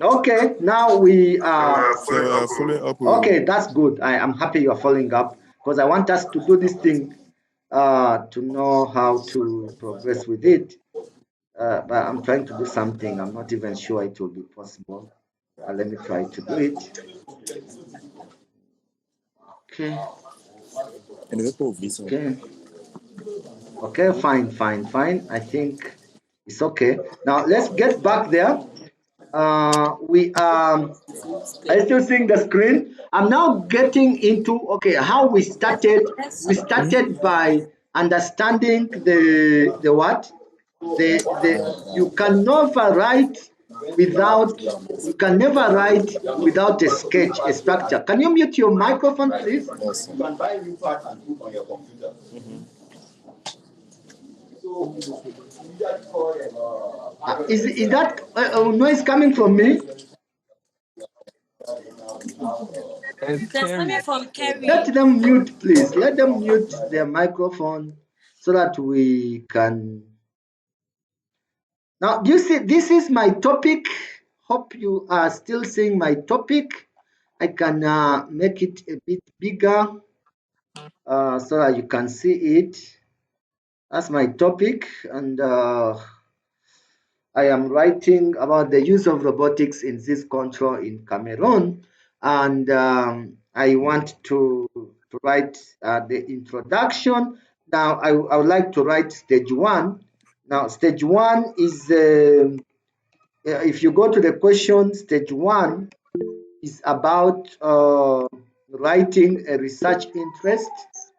Okay, now we are. So following up. Okay, that's good. I am happy you are following up because I want us to do this thing to know how to progress with it. But I'm trying to do something. I'm not even sure it will be possible. Let me try to do it. Okay. Okay. Okay, fine, fine, fine. I think it's okay. Now let's get back there. We are you still seeing the screen? I'm now getting into okay how we started. We started by understanding the what? The you can never write without you can never write without a sketch, a structure. Can you mute your microphone, please? You can buy new part and put on your computer. So Is that noise coming from me? It's coming from Kerry. Let them mute, please. Let them mute their microphone so that we can. Now, do you see? This is my topic. Hope you are still seeing my topic. I can make it a bit bigger so that you can see it. That's my topic, and I am writing about the use of robotics in this control in Cameroon, and I want to write the introduction. Now, I would like to write stage one. Now, stage one is, if you go to the question, stage one is about writing a research interest,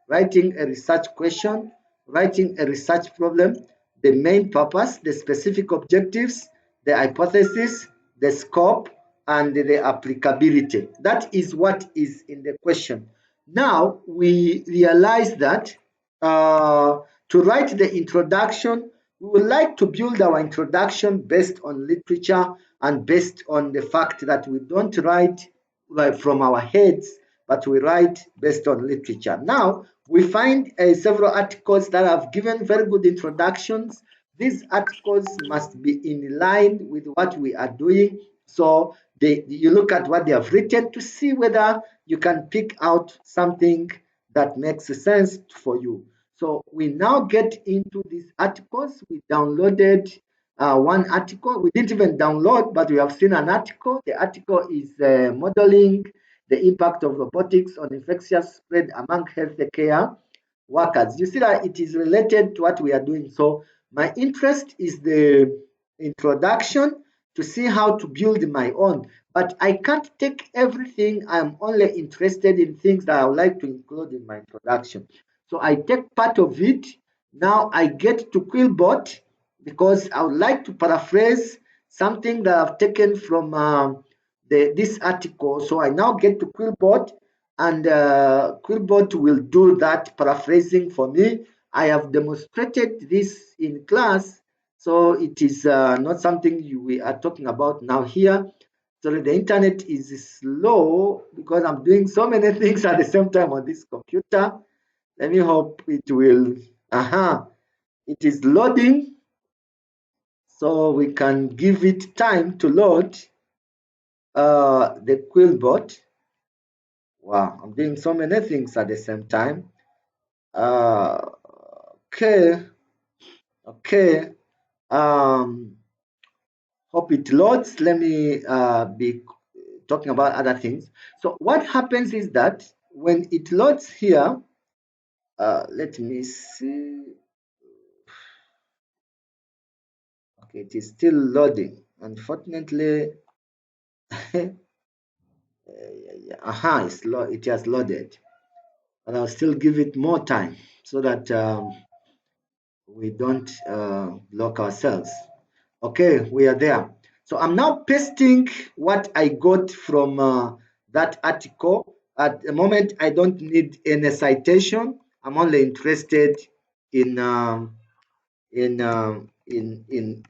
writing a research question, writing a research problem, the main purpose, the specific objectives, the hypothesis, the scope, and the applicability. That is what is in the question. Now we realize that to write the introduction, we would like to build our introduction based on literature and based on the fact that we don't write like from our heads, but we write based on literature. Now, we find several articles that have given very good introductions. These articles must be in line with what we are doing. So you look at what they have written to see whether you can pick out something that makes sense for you. So we now get into these articles. We downloaded one article. We didn't even download, but we have seen an article. The article is modeling the impact of robotics on infectious spread among healthcare workers. You see that it is related to what we are doing. So my interest is the introduction to see how to build my own. But I can't take everything. I'm only interested in things that I would like to include in my introduction. So I take part of it. Now I get to Quillbot because I would like to paraphrase something that I've taken from this article. So I now get to Quillbot, and Quillbot will do that paraphrasing for me. I have demonstrated this in class, so it is not something we are talking about now here. So the internet is slow because I'm doing so many things at the same time on this computer. Let me hope it will. It is loading, so we can give it time to load the Quillbot. Wow, I'm doing so many things at the same time. Okay. Hope it loads. Let me be talking about other things. So what happens is that when it loads here, let me see. Okay, it is still loading. Unfortunately, it has loaded, but I'll still give it more time so that we don't block ourselves. Okay, we are there. So I'm now pasting what I got from that article. At the moment, I don't need any citation. I'm only interested in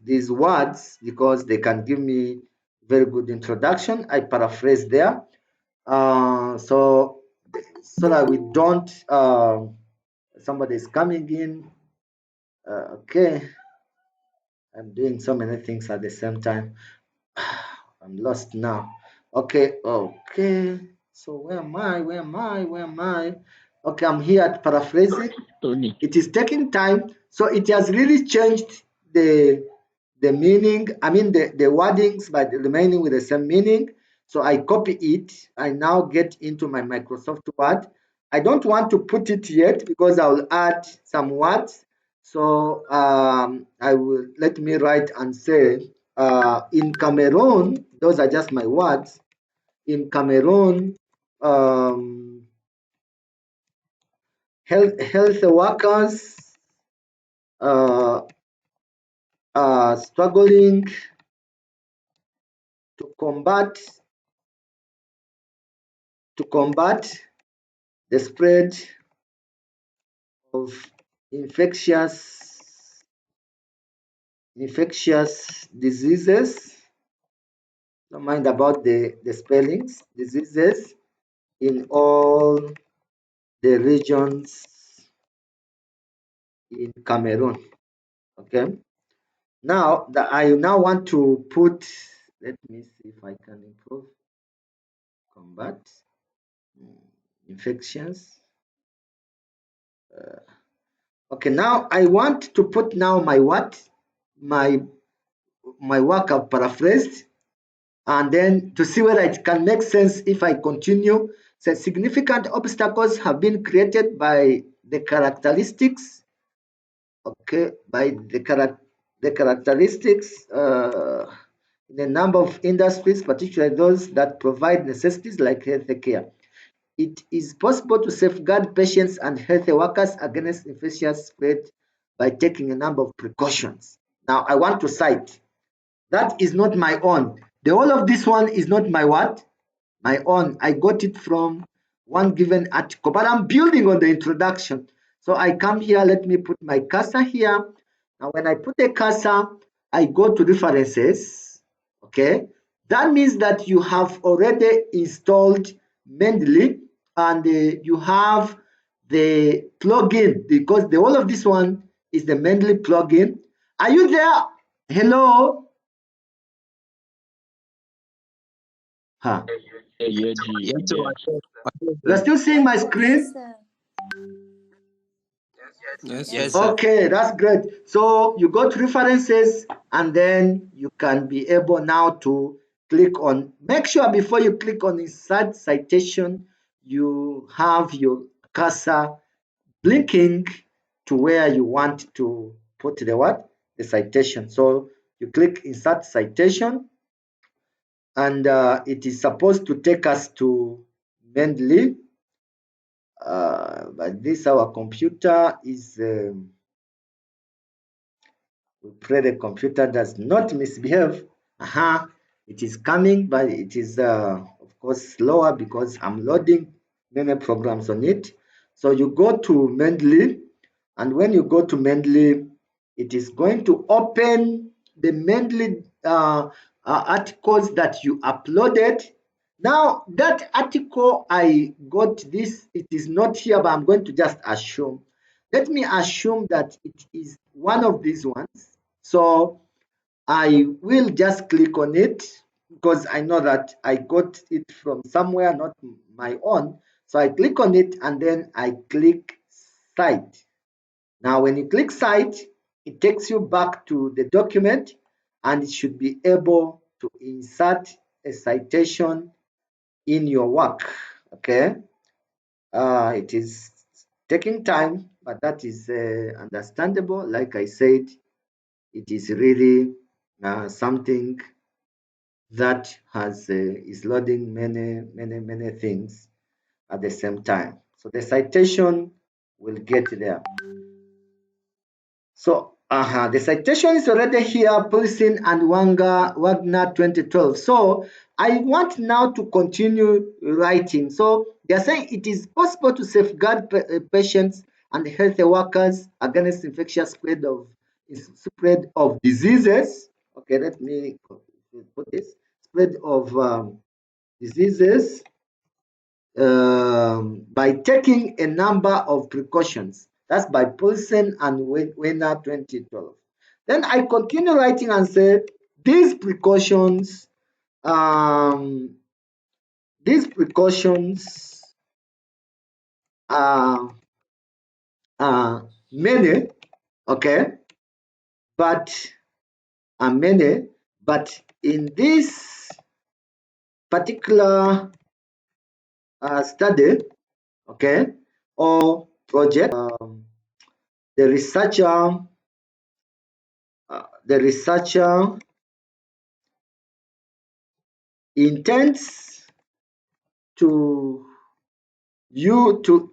these words because they can give me very good introduction. I paraphrase there, so that we don't. Somebody is coming in. Okay. I'm doing so many things at the same time. I'm lost now. Okay, okay. So where am I? Where am I? Where am I? Okay, I'm here at paraphrasing. Tony. It is taking time, so it has really changed the meaning. I mean the wordings, but remaining with the same meaning. So I copy it. I now get into my Microsoft Word. I don't want to put it yet because I will add some words. So I will let me write and say in Cameroon. Those are just my words. In Cameroon, health workers uh, are struggling to combat the spread of infectious diseases. Don't mind about the spellings. Diseases in all the regions in Cameroon. Okay. Now that I now want to put, let me see if I can improve combat infections. Okay, now I want to put now my what? My work I've paraphrased, and then to see whether it can make sense if I continue. So significant obstacles have been created by the characteristics, okay, by the characteristics in a number of industries, particularly those that provide necessities like healthcare. It is possible to safeguard patients and health workers against infectious spread by taking a number of precautions. Now, I want to cite. That is not my own. The whole of this one is not my what? My own. I got it from one given article, but I'm building on the introduction. So I come here, let me put my cursor here. Now, when I put a cursor, I go to references. Okay. That means that you have already installed Mendeley and you have the plugin because the whole of this one is the Mendeley plugin. Are you there? Hello? Huh. Yeah, G, I'm there. You're still seeing my Yes, screen? sir. Yes, sir. Okay, that's great. So you go to references and then you can be able now to click on, make sure before you click on insert citation, you have your cursor blinking to where you want to put the what? The citation. So you click insert citation and it is supposed to take us to Mendeley. But this our computer is we pray the computer does not misbehave. It is coming, but it is of course slower because I'm loading many programs on it. So you go to Mendeley, and when you go to Mendeley, it is going to open the Mendeley articles that you uploaded. Now that article I got this, it is not here, but I'm going to just assume. Let me assume that it is one of these ones. So I will just click on it because I know that I got it from somewhere, not my own. So I click on it and then I click cite. Now, when you click cite, it takes you back to the document and it should be able to insert a citation in your work. Okay. It is taking time, but that is understandable. Like I said, it is really something that has is loading many things at the same time. So the citation will get there. So the citation is already here, Policing and Wagner 2012. So I want now to continue writing. So they are saying it is possible to safeguard patients and health workers against infectious spread of diseases. Okay, let me put this spread of diseases by taking a number of precautions. That's by Paulsen and Wenner 2012. Then I continue writing and say these precautions these precautions are many, okay, but many, but in this particular study, okay, or project, the researcher intends to you to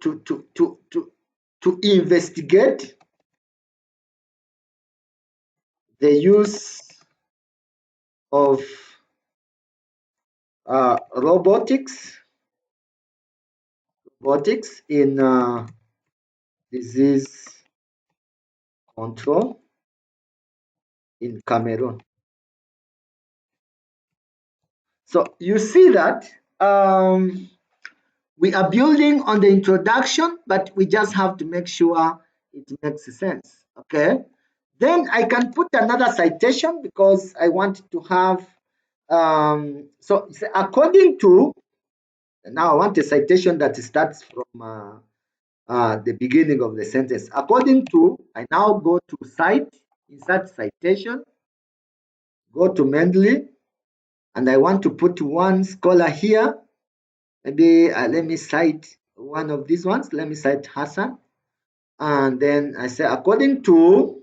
investigate the use of robotics in disease control in Cameroon. So you see that we are building on the introduction, but we just have to make sure it makes sense. Okay. Then I can put another citation because I want to have so according to, now I want a citation that starts from the beginning of the sentence. According to, I now go to cite, insert citation, go to Mendeley, and I want to put one scholar here. Maybe let me cite one of these ones. Let me cite Hassan. And then I say, according to,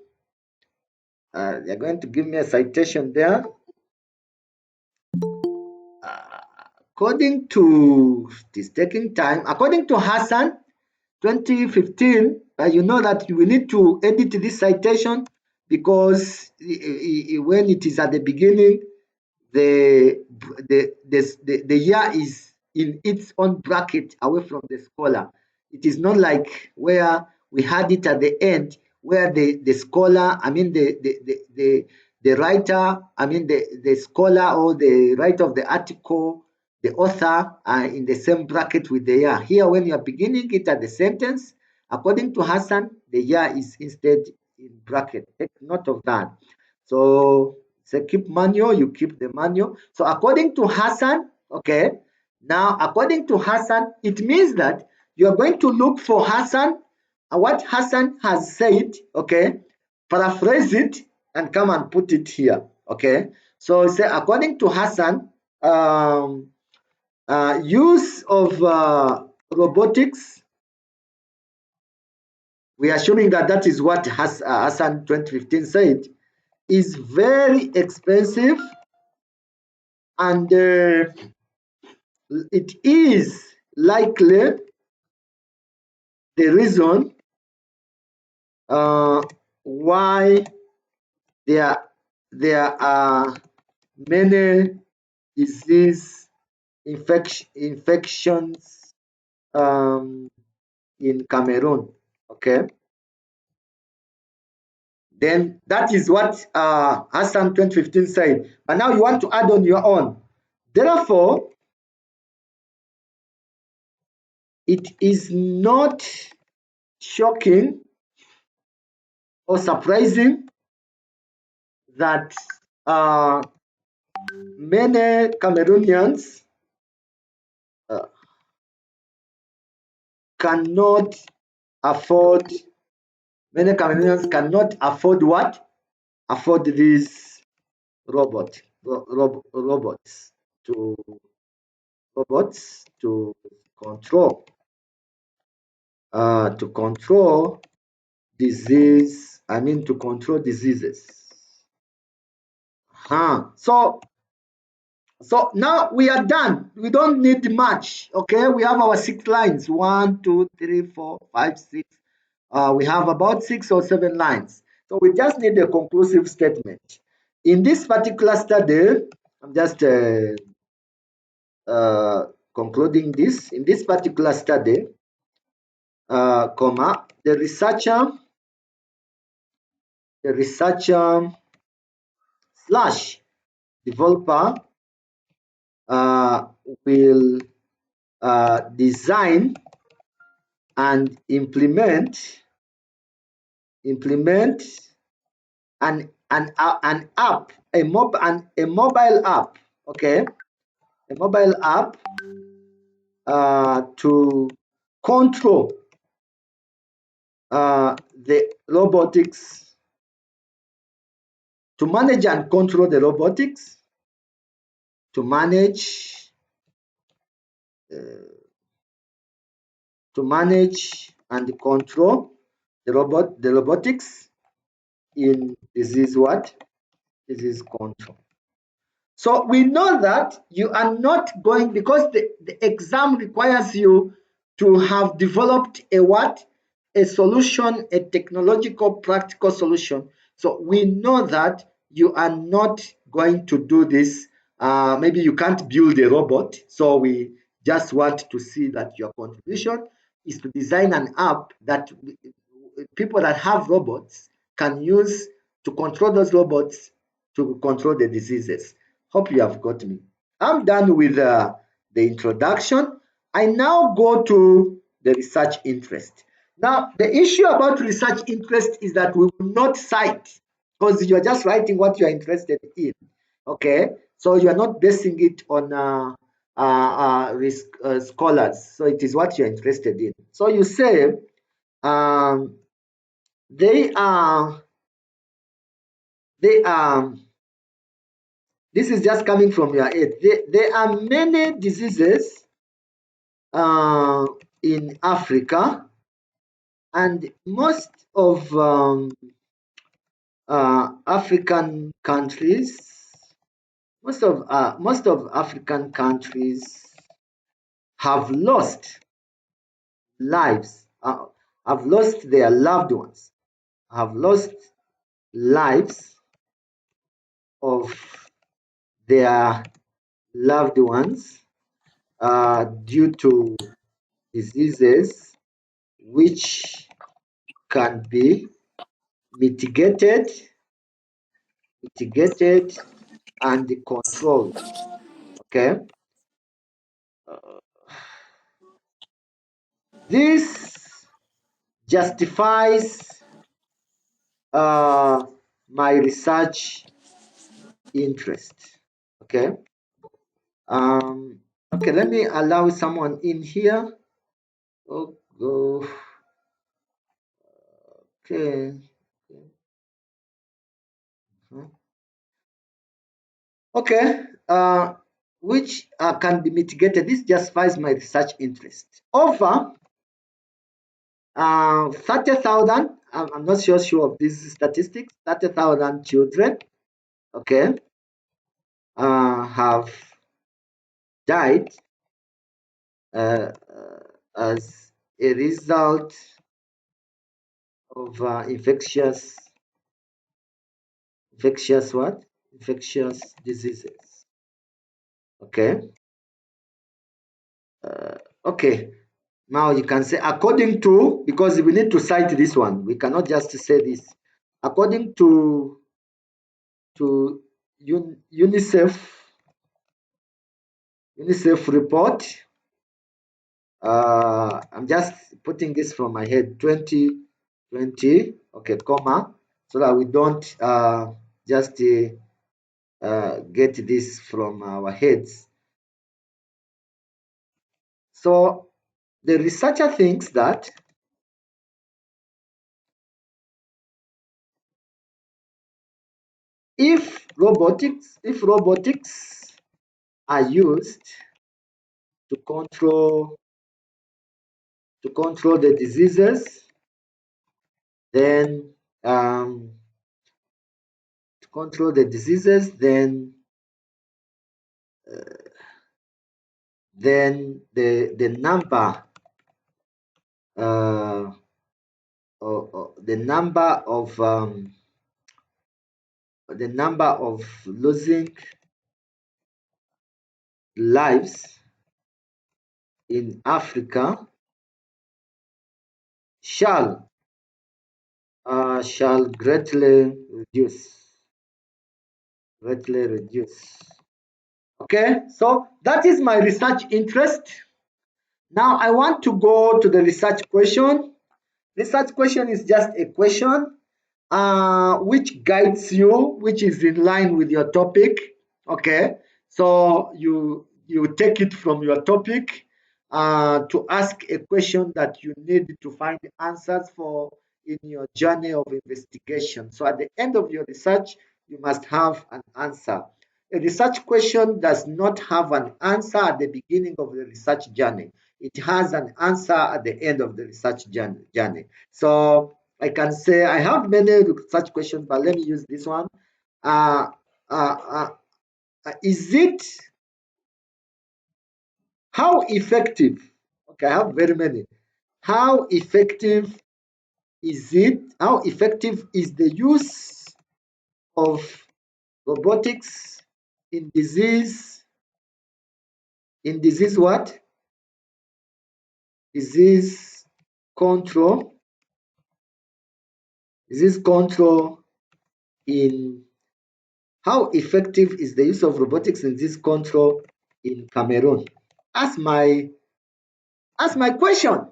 they're going to give me a citation there. According to, it is taking time. According to Hassan, 2015, you know that we need to edit this citation because when it is at the beginning, the year is in its own bracket away from the scholar. It is not like where we had it at the end, where the scholar, I mean the writer, I mean the scholar or the writer of the article, the author are in the same bracket with the year. Here, when you are beginning it at the sentence, according to Hassan, the year is instead in bracket. Take note of that. So keep manual, you keep the manual. So according to Hassan, okay, now according to Hassan, it means that you are going to look for Hassan, what Hassan has said, okay, paraphrase it and come and put it here, okay. So say according to Hassan, use of robotics, we are assuming that that is what Hassan 2015 said, is very expensive, and it is likely the reason why there are many disease infections in Cameroon. Okay, then that is what Hassan 2015 said, but now you want to add on your own. Therefore, it is not shocking or surprising that many Cameroonians cannot afford, what? Afford these robots to control disease, I mean to control diseases. So now we are done. We don't need much. Okay, we have our 6 lines. 1, 2, 3, 4, 5, 6. We have about 6 or 7 lines. So we just need a conclusive statement. In this particular study, I'm just concluding this. In this particular study, the researcher slash developer will design and implement an an app, a mobile app, okay, a mobile app to control the robotics, to manage and control the robotics, to manage and control the robotics in disease control. So we know that you are not going, because the exam requires you to have developed a solution, a technological practical solution. So we know that you are not going to do this. Maybe you can't build a robot. So we just want to see that your contribution is to design an app that people that have robots can use to control those robots to control the diseases. Hope you have got me. I'm done with the introduction. I now go to the research interest. Now, the issue about research interest is that we will not cite, because you're just writing what you're interested in. Okay, so you're not basing it on scholars. So it is what you're interested in. So you say they are this is just coming from your head. There are many diseases in Africa, and most of African countries, most of African countries have lost lives, have lost their loved ones, have lost lives of their loved ones due to diseases which can be mitigated and controlled. Okay, this justifies my research interest. Okay, okay, let me allow someone in here. Oh, go. Okay. Okay, which can be mitigated. This justifies my research interest. Over 30,000, I'm not sure of these statistics, 30,000 children, okay, have died as a result of infectious diseases. Okay. Okay. Now you can say according to, because we need to cite this one. We cannot just say this. According to UNICEF report, I'm just putting this from my head, 2020, okay, comma, so that we don't just get this from our heads. So the researcher thinks that if robotics are used to control the diseases, then then the number of losing lives in Africa shall greatly reduce. Okay, so that is my research interest. Now I want to go to the research question. Research question is just a question which guides you, which is in line with your topic. Okay, so you take it from your topic to ask a question that you need to find answers for in your journey of investigation. So at the end of your research, you must have an answer. A research question does not have an answer at the beginning of the research journey. It has an answer at the end of the research journey. So I can say I have many research questions, but let me use this one. Is it how effective? Okay, I have very many. How effective is it? How effective is the use of robotics in disease? In disease what? Disease control. Disease control in how effective is the use of robotics in disease control in Cameroon? Ask my question.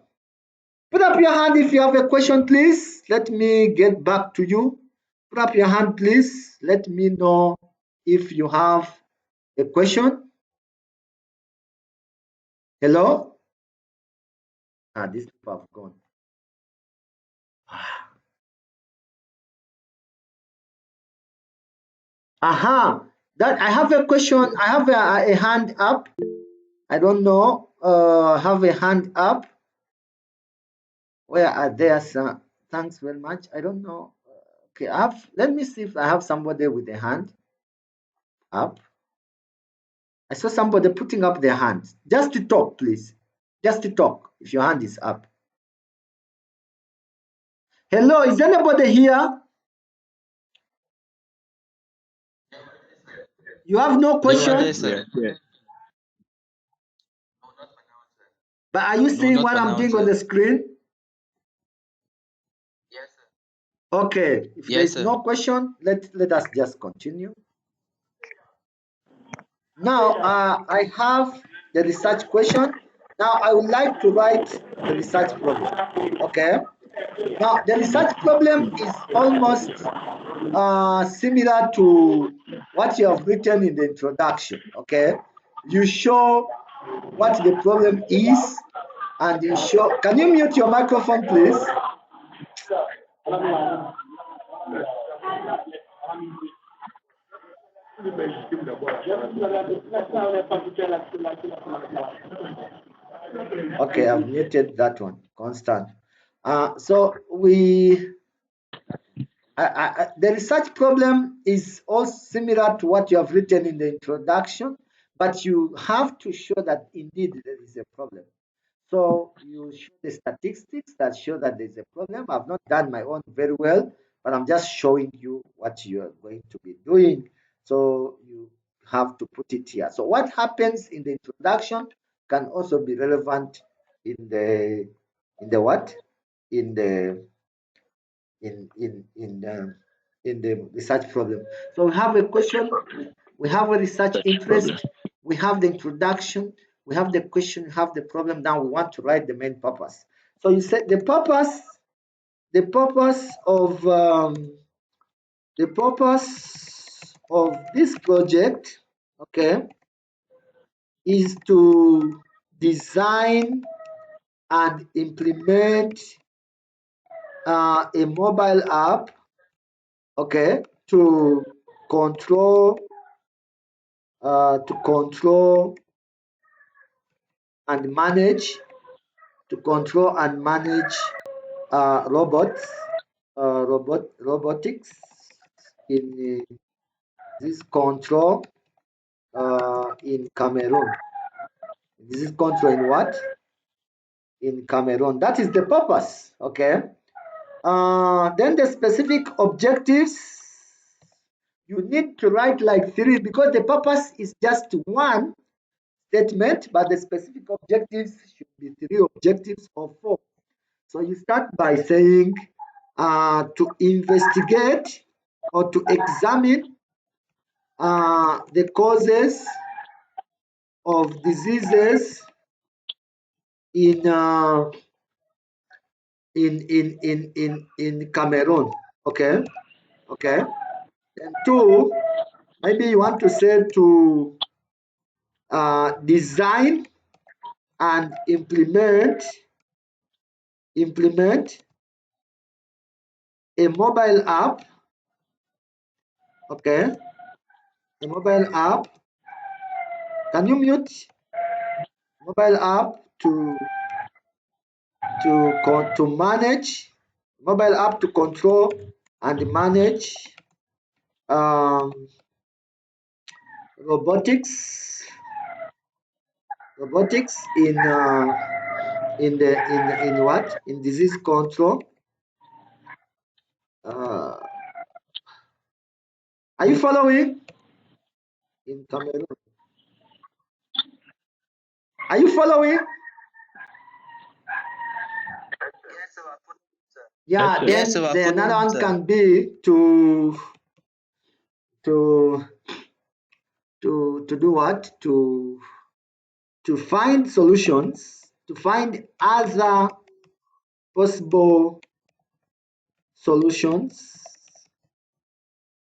Put up your hand if you have a question, please. Let me get back to you. Put up your hand, please. Let me know if you have a question. Hello? These people have gone. Aha, that I have a question. I have a hand up. I don't know. Have a hand up. Where are they, sir? Thanks very much. I don't know. Okay, let me see if I have somebody with a hand up. I saw somebody putting up their hand. Just to talk, please. Just to talk, if your hand is up. Hello, is anybody here? You have no question? But are you seeing what I'm doing on the screen? Yes, sir. Okay, if there's no question, let us just continue. Now, I have the research question. Now, I would like to write the research problem. Okay. Now, the research problem is almost similar to what you have written in the introduction. Okay. You show what the problem is, and you show. Can you mute your microphone, please? Okay, I've muted that one. Constant. So the research problem is also similar to what you have written in the introduction, but you have to show that indeed there is a problem. So you show the statistics that show that there's a problem. I've not done my own very well, but I'm just showing you what you are going to be doing. So you have to put it here. So what happens in the introduction can also be relevant in the what? In the research problem. So we have a question, we have a research interest, we have the introduction, we have the question, we have the problem. Now we want to write the main purpose. So you said the purpose of this project, okay, is to design and implement a mobile app, okay, to control and manage robotics in this control in Cameroon. This is control in what? In Cameroon. That is the purpose. Okay. Then the specific objectives, you need to write like 3 because the purpose is just one statement, but the specific objectives should be 3 objectives or 4. So you start by saying to investigate or to examine the causes of diseases in Cameroon. Okay, okay. And two, maybe you want to say to design and implement a mobile app. Okay, a mobile app. Can you mute? Mobile app to manage, mobile app to control and manage um, robotics in what, in disease control. Are you following? In Cameroon, are you following? Yeah, Yes, then sir, the we're another following, one sir. can be to do what, to find solutions, to find other possible solutions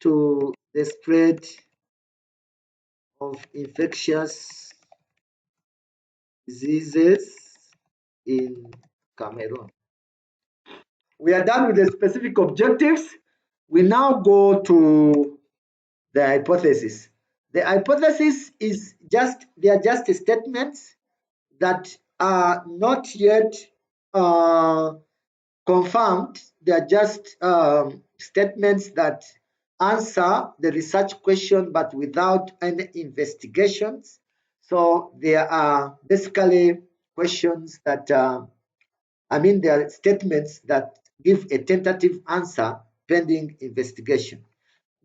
to the spread of infectious diseases in Cameroon. We are done with the specific objectives. We now go to the hypothesis. The hypothesis is just, they are just statements that are not yet confirmed. They are just statements that answer the research question but without any investigations. So there are basically questions that they are statements that give a tentative answer pending investigation.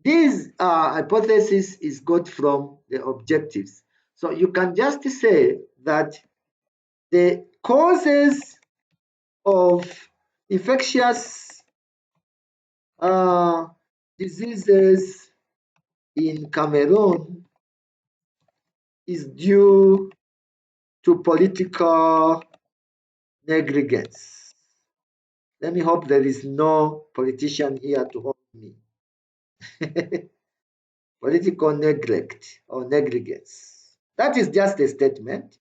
This hypothesis is got from the objectives. So you can just say that the causes of infectious diseases in Cameroon is due to political negligence. Let me hope there is no politician here to hold me. Political neglect or negligence. That is just a statement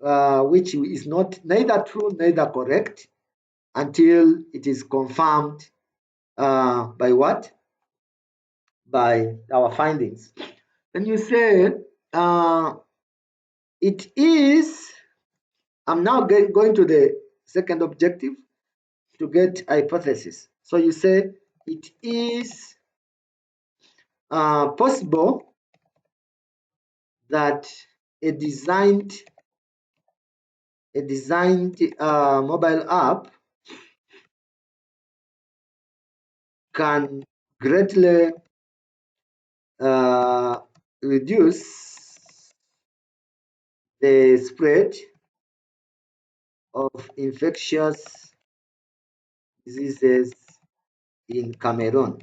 which is not neither true neither correct until it is confirmed by what? By our findings. When you say it is, I'm now going to the second objective to get hypothesis. So you say it is possible that a designed mobile app can greatly reduce the spread of infectious diseases in Cameroon.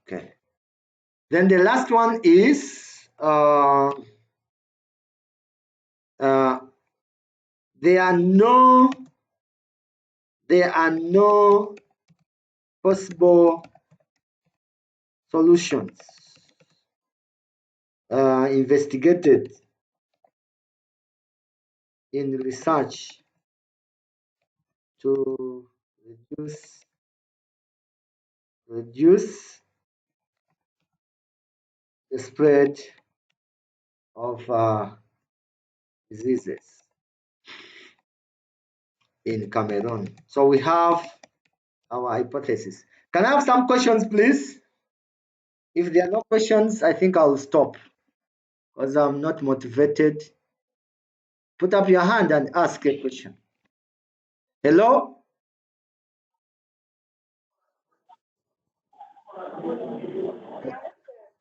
Okay. Then the last one is there are no possible solutions investigated in research to reduce the spread of diseases in Cameroon. So we have our hypothesis. Can I have some questions, please? If there are no questions, I think I'll stop because I'm not motivated. Put up your hand and ask a question. Hello?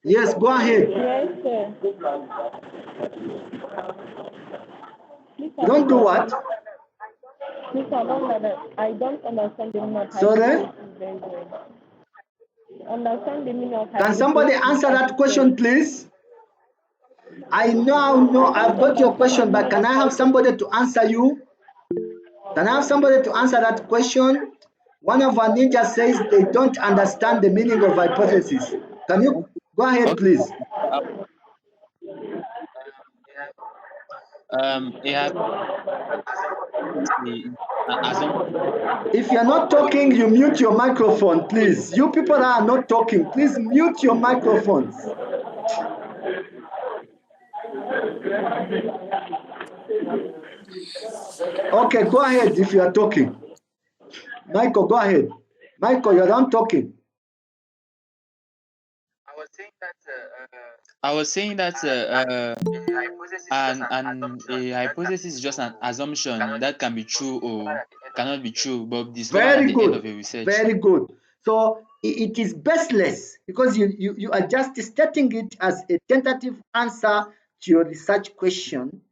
Yes, go ahead. Yes, sir. You don't do what? Please, I don't understand the meaning of Sorry? hypothesis very well. Understand the meaning of Can somebody hypothesis answer as that you question, said. please? I now know I I've don't got your understand the question, but meaning can of I have hypothesis. somebody to answer you? Can I have somebody to answer that question? One of our ninjas says they don't understand the meaning of hypothesis. Can you go ahead, Okay. please? A hypothesis is an assumption. If you're not talking, you mute your microphone, please. You people that are not talking, please mute your microphones. Okay, go ahead if you are talking. Michael, go ahead. Michael, you're not talking. I was saying that a hypothesis is just an assumption that can be true or cannot be true, but discovered at Very the end of good. a research. Very good. So it is baseless because you are just stating it as a tentative answer to your research question,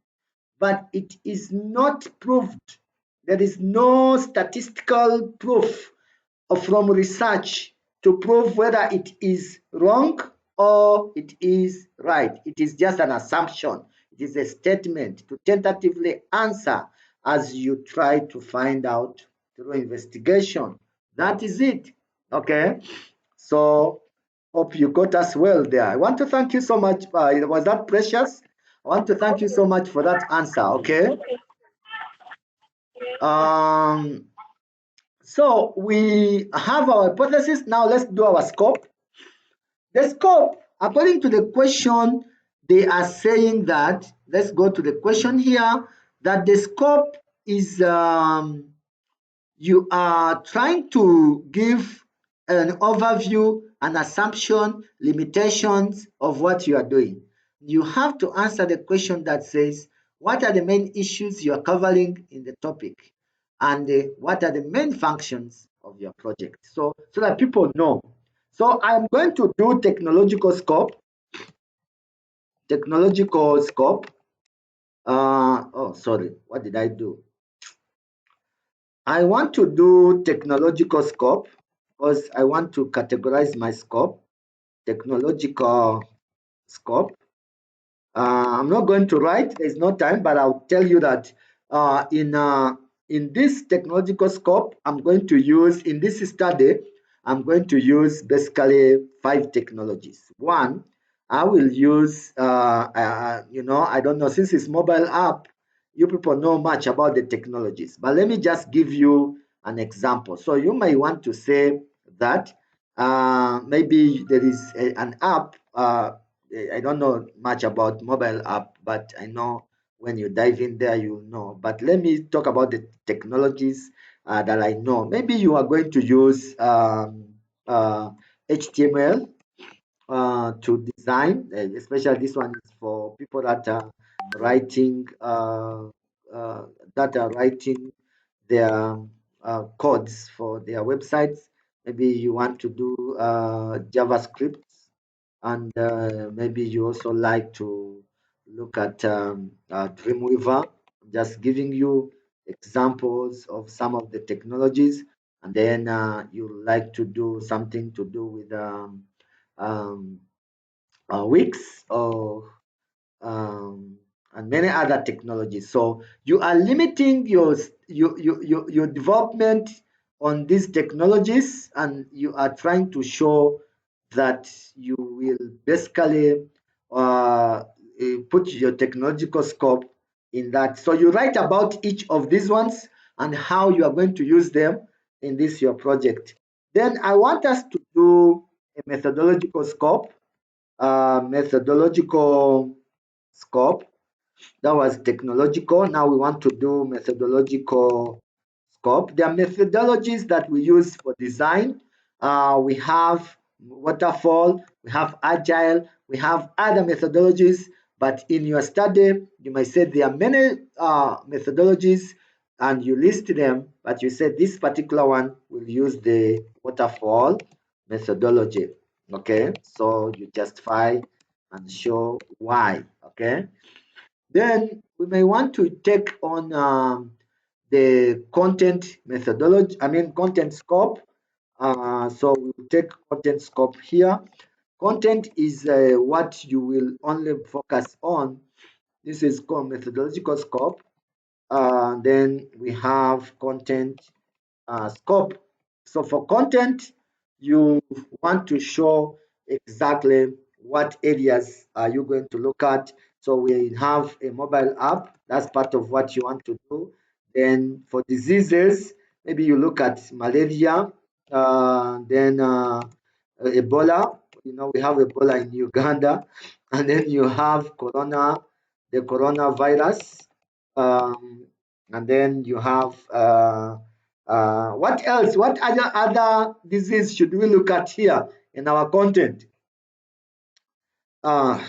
but it is not proved. There is no statistical proof from research to prove whether it is wrong or it is right. It is just an assumption. It is a statement to tentatively answer as you try to find out through investigation. That is it. Okay. So hope you got us well there. I want to thank you so much. Was that precious? I want to thank you so much for that answer. Okay. Um, so we have our hypothesis. Now let's do our scope. The scope, according to the question, they are saying that, let's go to the question here, that the scope is you are trying to give an overview, an assumption, limitations of what you are doing. You have to answer the question that says, what are the main issues you are covering in the topic? And what are the main functions of your project? So that people know. So I'm going to do technological scope. Technological scope. Oh, sorry. What did I do? I want to do technological scope because I want to categorize my scope. Technological scope. I'm not going to write. There's no time, but I'll tell you that in this technological scope, I'm going to use in this study. I'm going to use basically 5 technologies. One, I will use I don't know, since it's mobile app, you people know much about the technologies, but let me just give you an example. So you may want to say that maybe there is an app. I don't know much about mobile app, but I know when you dive in there, you'll know. But let me talk about the technologies that I know. Maybe you are going to use HTML to design, especially this one is for people that are writing their codes for their websites. Maybe you want to do JavaScript, and maybe you also like to look at Dreamweaver. I'm just giving you examples of some of the technologies, and then you like to do something to do with um, Wix or and many other technologies. So you are limiting your development on these technologies, and you are trying to show that you will basically put your technological scope in that. So you write about each of these ones and how you are going to use them in this your project. Then I want us to do a methodological scope. Methodological scope. That was technological. Now we want to do methodological scope. There are methodologies that we use for design. We have waterfall, we have agile, we have other methodologies. But in your study, you might say there are many methodologies and you list them, but you said this particular one will use the waterfall methodology. Okay, so you justify and show why. Okay, then we may want to take on the content methodology, content scope. So we'll take content scope here. Content is what you will only focus on. This is called methodological scope. Then we have content scope. So for content, you want to show exactly what areas are you going to look at. So we have a mobile app, that's part of what you want to do. Then for diseases, maybe you look at malaria, then Ebola. You know, we have Ebola in Uganda, and then you have the coronavirus, and then you have what else? What other disease should we look at here in our content? Uh,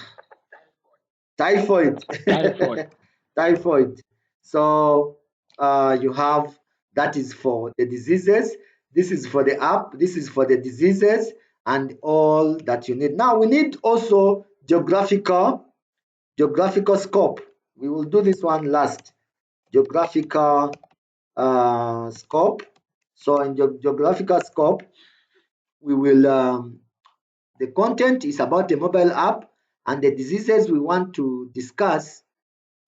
Typhoid. Typhoid. Typhoid. So you have, that is for the diseases. This is for the app. This is for the diseases and all that you need. Now we need also geographical scope. We will do this one last. Geographical scope. So in geographical scope, we will the content is about a mobile app, and the diseases we want to discuss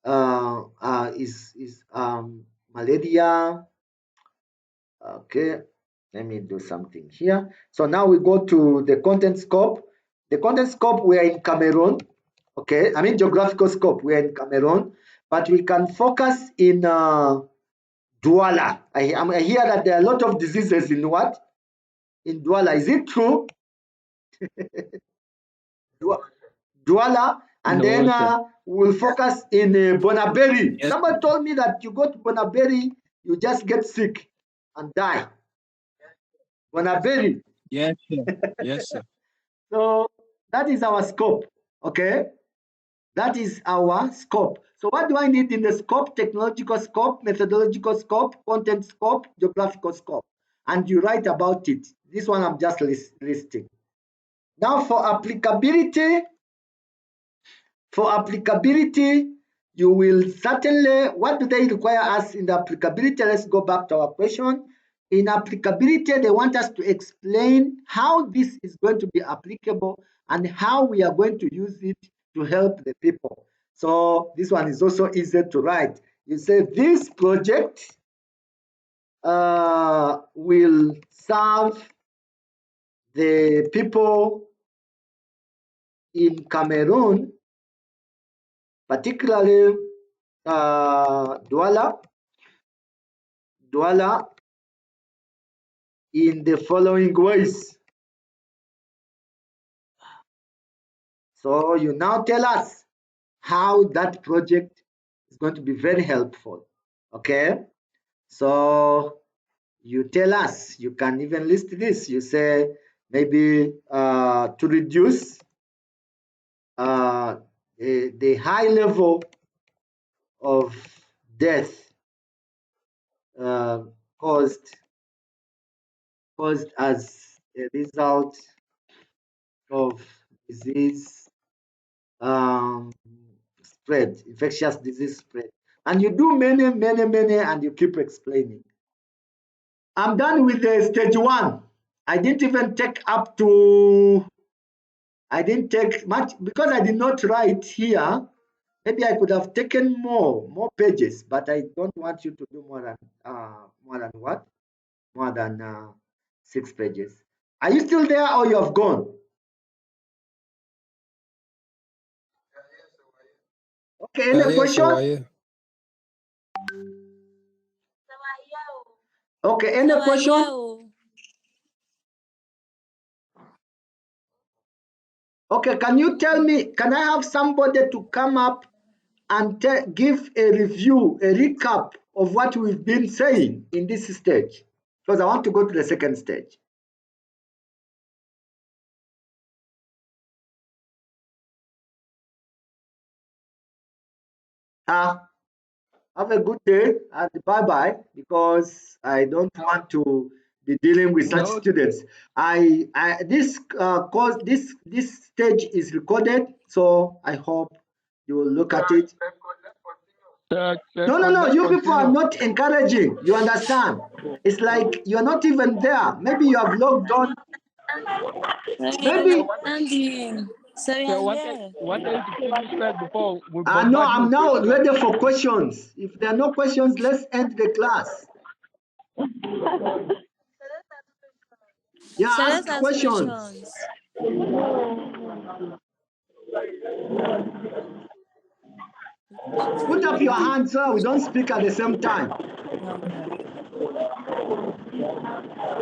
is malaria. Okay, let me do something here. So now we go to the content scope. The content scope, we are in Cameroon. Okay, I mean geographical scope, we are in Cameroon, but we can focus in Douala. I hear that there are a lot of diseases in what? In Douala. Is it true? Douala, and No, then sir. we'll focus in Bonaberi. Yes, Somebody told me that you go to Bonaberi, you just get sick and die. Bonaberi. yes, sir. Yes, sir. So that is our scope. Okay, that is our scope. So what do I need in the scope? Technological scope, methodological scope, content scope, geographical scope, and you write about it. This one I'm just listing. Now for applicability, you will certainly, what do they require us in the applicability? Let's go back to our question. In applicability, they want us to explain how this is going to be applicable and how we are going to use it to help the people. So this one is also easy to write. You say this project will serve the people in Cameroon, particularly Douala, in the following ways. So you now tell us how that project is going to be very helpful. Okay, so you tell us, you can even list this. You say maybe to reduce the high level of death caused as a result of disease spread, infectious disease spread. And you do many, and you keep explaining. I'm done with the stage 1. I didn't even take up to, I didn't take much because I did not write here. Maybe I could have taken more pages, but I don't want you to do more than what? More than 6 pages. Are you still there or you have gone? Okay, any question? Okay, any question? Okay, can you tell me, can I have somebody to come up and give a review, a recap of what we've been saying in this stage? Because I want to go to the second stage. Have a good day and bye-bye, because I don't want to be dealing with such No, students. This course, this stage is recorded, so I hope you will look at it. sir, No, you people are continue. not encouraging. You understand? It's like you're not even there. Maybe you have logged on. I Maybe understand him. So we So are what here. what else you finish first before we No, bombard you I'm with now questions? ready for questions. If there are no questions, let's end the class. Yeah, So let's ask ask questions. questions. Put up your hand so we don't speak at the same time. Okay.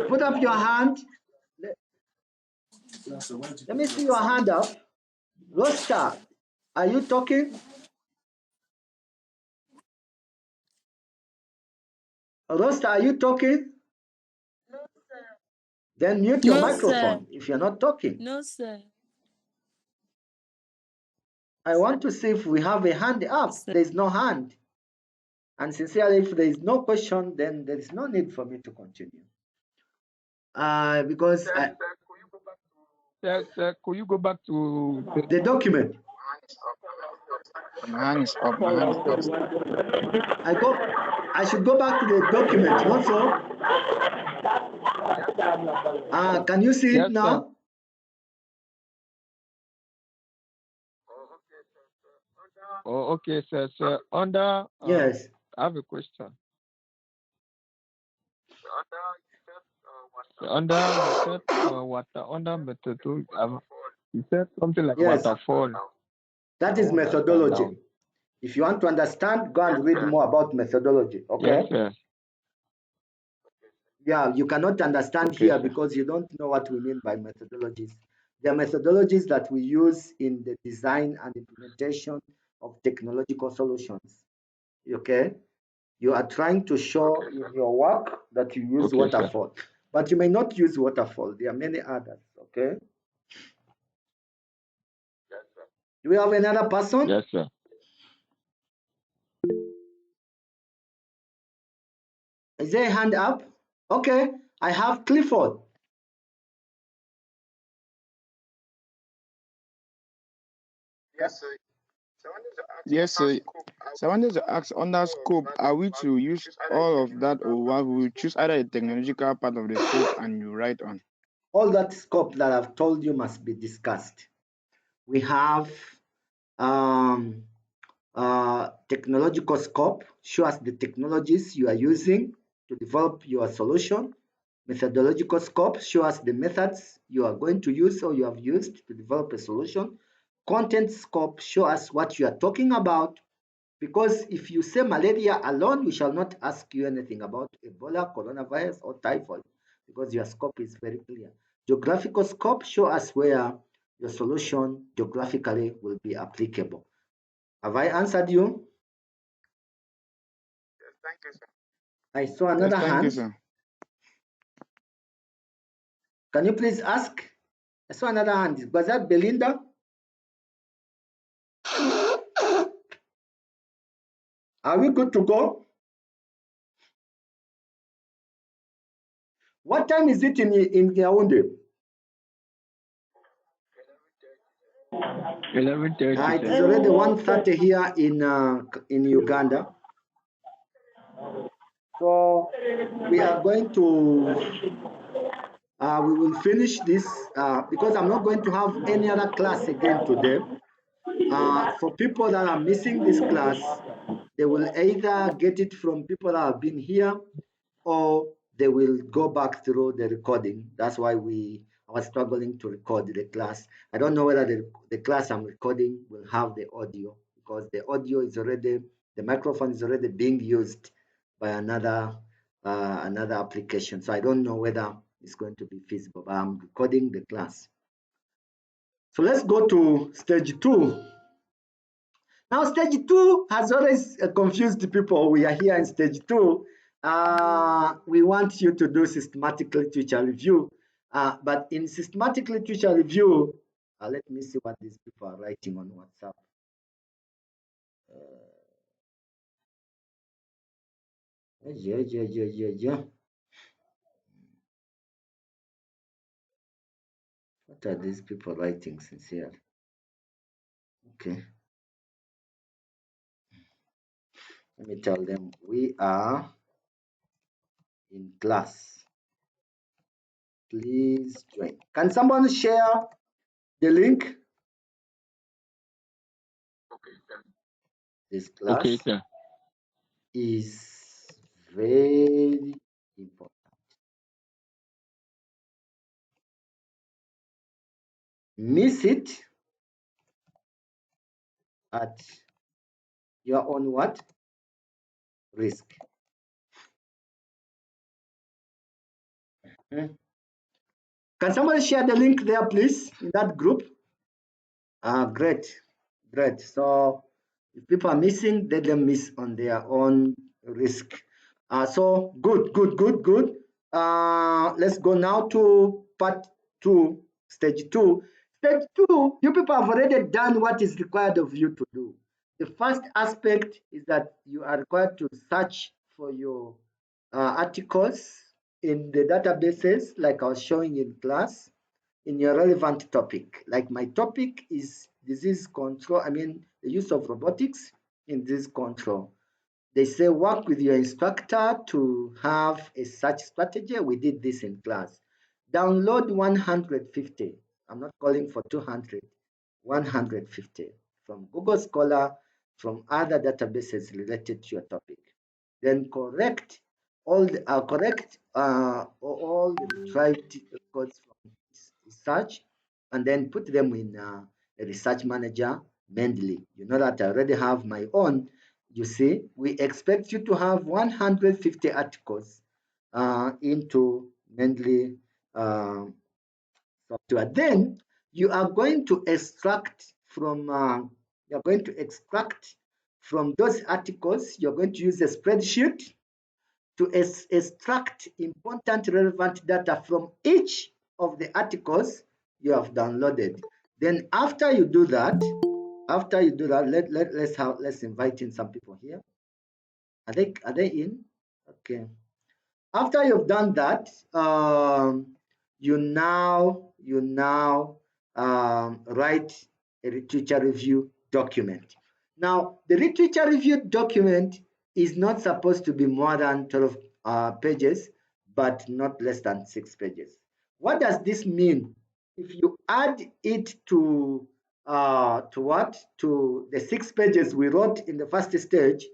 Put up your hand. Let me see your hand up. Rosta, are you talking? Rosta, are you talking? Then mute your No, sir. microphone if you're not talking. No, sir. I want to see if we have a hand up. Sir. There is no hand. And sincerely, if there is no question, then there is no need for me to continue. Because Sir, could you go back to the document. My hand is up. My hand is up. I should go back to the document, not so. Can you see it yes, sir. now? Oh, okay, sir. Sir, under Yes. I have a question. Under you said under methodology. You said something like Yes. waterfall. That I is won't understand methodology. now. If you want to understand, go and read more about methodology. Okay? Yes, sir. Yeah, you cannot understand Okay, here sir. because you don't know what we mean by methodologies. There are methodologies that we use in the design and implementation of technological solutions. Okay? You are trying to show in your work that you use Okay, sir. waterfall, but you may not use waterfall. There are many others. Okay? Do we have another person? Yes, sir. Is there a hand up? Okay, I have Clifford. Yes, sir. So I wanted to ask, under scope, are we to use all of that, or what we choose either the technological part of the scope and you write on? All that scope that I've told you must be discussed. We have technological scope, show us the technologies you are using to develop your solution. Methodological scope, show us the methods you are going to use or you have used to develop a solution. Content scope, show us what you are talking about. Because if you say malaria alone, we shall not ask you anything about Ebola, coronavirus, or typhoid, because your scope is very clear. Geographical scope, show us where your solution geographically will be applicable. Have I answered you? Yes, thank you, sir. I saw another Yes, thank you, hand. sir. Can you please ask? I saw another hand. Was that Belinda? Are we good to go? What time is it in Yaoundé? 11:30, It is sir. already 1:30 here in Uganda. So we are going to we will finish this because I'm not going to have any other class again today. For people that are missing this class, they will either get it from people that have been here or they will go back through the recording. That's why I was struggling to record the class. I don't know whether the class I'm recording will have the audio, because the audio is already, the microphone is already being used by another application. So I don't know whether it's going to be feasible, but I'm recording the class. So let's go to stage 2. Now, stage 2 has always confused people. We are here in stage 2. We want you to do systematic literature review. But in systematic literature review, let me see what these people are writing on WhatsApp. What are these people writing, sincerely? Okay. Let me tell them we are in class. Please join. Can someone share the link? this Okay, class sir. is very important. Miss it at your own what? Risk. Can somebody share the link there, please, in that group? Great, great. So if people are missing, let them miss on their own risk. So good, good, good, good. Let's go now to part 2, stage 2. Stage 2, you people have already done what is required of you to do. The first aspect is that you are required to search for your articles in the databases like I was showing in class in your relevant topic. Like my topic is disease control, the use of robotics in disease control. They say work with your instructor to have a search strategy. We did this in class. Download 150. I'm not calling for 200, 150 from Google Scholar, from other databases related to your topic. Then correct all the retrieved records from research, and then put them in a research manager Mendeley. You know that I already have my own. You see, we expect you to have 150 articles into Mendeley software. Then you are going to extract from those articles. You're going to use a spreadsheet to extract important relevant data from each of the articles you have downloaded. Then after you do that, let's invite in some people here. Are they in? Okay. After you've done that, you now write a literature review document. Now, the literature review document is not supposed to be more than 12 pages, but not less than 6 pages. What does this mean? If you add it to the 6 pages we wrote in the first stage,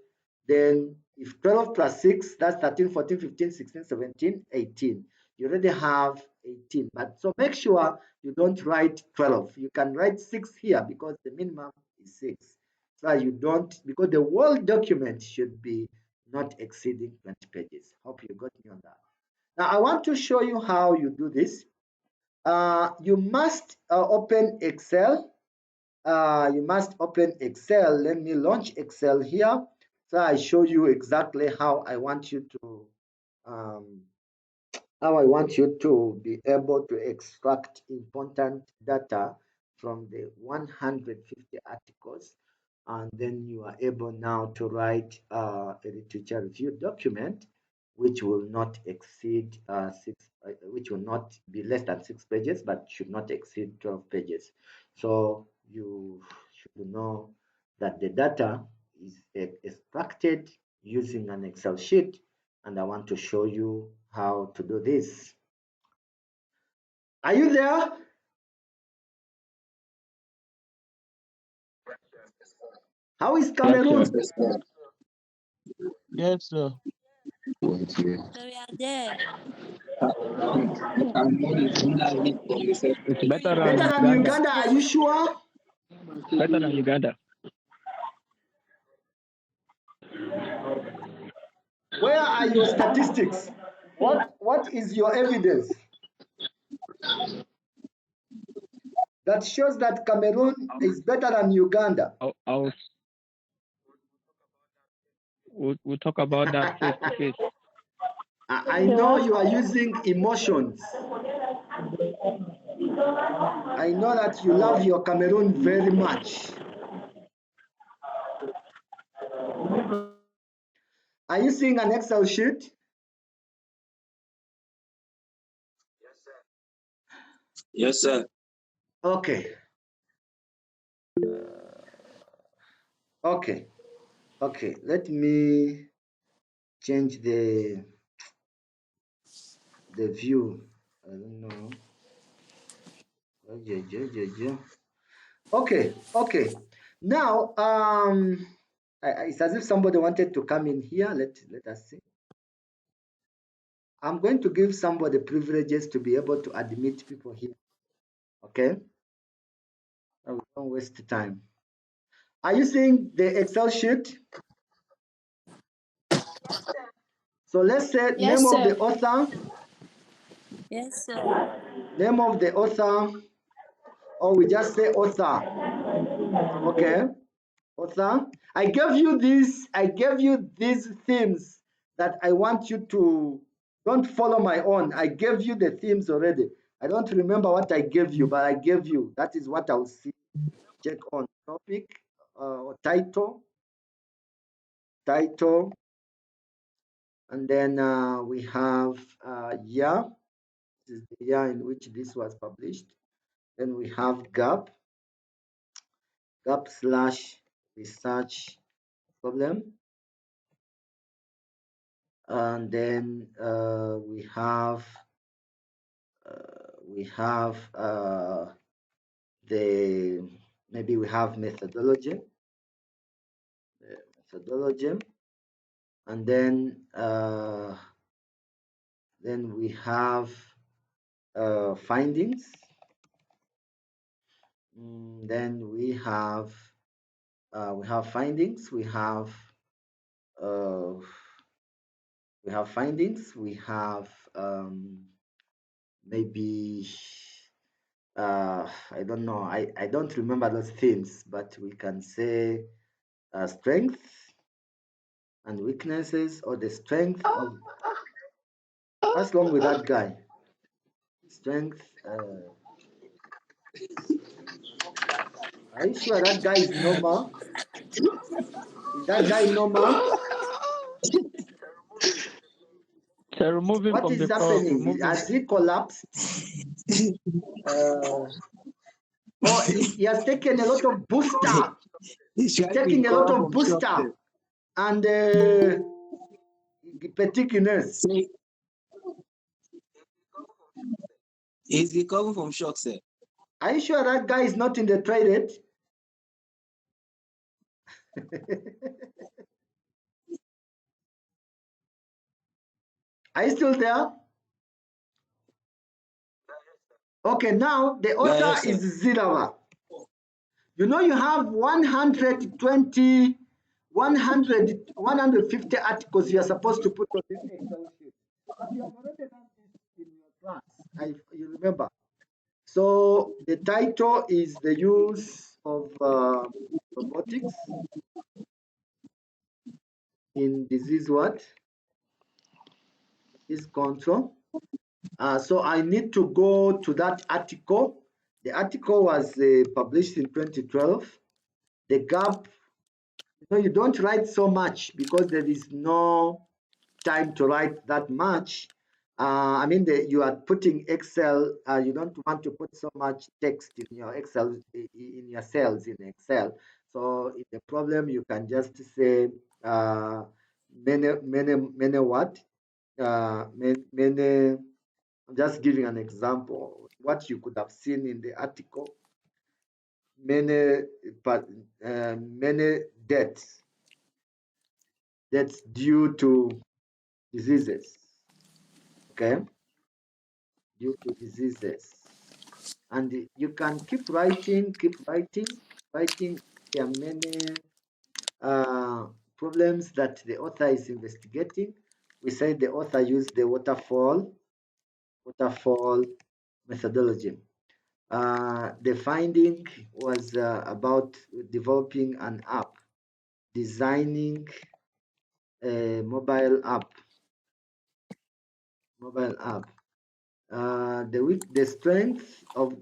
then if 12 plus 6, that's 13, 14, 15, 16, 17, 18. You already have 18. But so make sure you don't write 12. You can write 6 here because the minimum is 6. So you don't, because the whole document should be not exceeding 20 pages. Hope you got me on that. Now I want to show you how you do this. You must open Excel. You must open Excel. Let me launch Excel here. So I show you exactly how I want you to be able to extract important data from the 150 articles, and then you are able now to write a literature review document which will not exceed which will not be less than 6 pages, but should not exceed 12 pages. So you should know that the data is extracted using an Excel sheet, and I want to show you how to do this. Are you there? How is Cameroon? Yes, sir. So we are there. It's better than Better than Uganda. Uganda, are you sure? Better than Uganda. Where are your statistics? What is your evidence that shows that Cameroon is better than Uganda? We'll talk about that face to face. I know you are using emotions. I know that you love your Cameroon very much. Are you seeing an Excel sheet? Yes, sir. Okay. Okay. Let me change the view. I don't know. Okay. Now, It's as if somebody wanted to come in here. Let us see. I'm going to give somebody privileges to be able to admit people here. Okay? I don't waste time. Are you seeing the Excel sheet? So let's say Yes, name of the sir. author, Yes, sir. name of the author, or we just say author. Okay? Author. I gave you these themes that I want you to don't follow my own. I gave you the themes already. I don't remember what I gave you, but I gave you. That is what I'll see. Check on topic or title, and then we have year. This is the year in which this was published. Then we have gap / research problem, and then we have the maybe we have methodology, and then we have findings. Then we have findings. We have findings. We have maybe I don't know. I don't remember those themes, but we can say strengths and weaknesses, or the strength of. What's wrong with that guy? Strength. Are you sure that guy is normal? Is that guy normal? So remove him What from is the call. happening? Remove him. Has he collapsed? Or he has taken a lot of booster. He's He's trying to taking a lot recover of from shock. booster and pettiness. Say, he's recovering from shock, sir. Are you sure that guy is not in the toilet? Are you still there? Okay, now the author Yes, sir. is Zirawa. You know you have 120, 150 articles you are supposed to put on this Excel sheet. But you have already done this in your class, you remember. So the title is the use of robotics in disease control. So I need to go to that article. The article was published in 2012. The gap, you don't write so much because there is no time to write that much. I mean, you are putting Excel, you don't want to put so much text in your Excel, in your cells in Excel. So in the problem, you can just say many what? Many, I'm just giving an example. What you could have seen in the article, many deaths due to diseases. Okay, due to diseases, and you can keep writing. There are many problems that the author is investigating. We say the author used the waterfall methodology. The finding was about developing an app, designing a mobile app. The strength of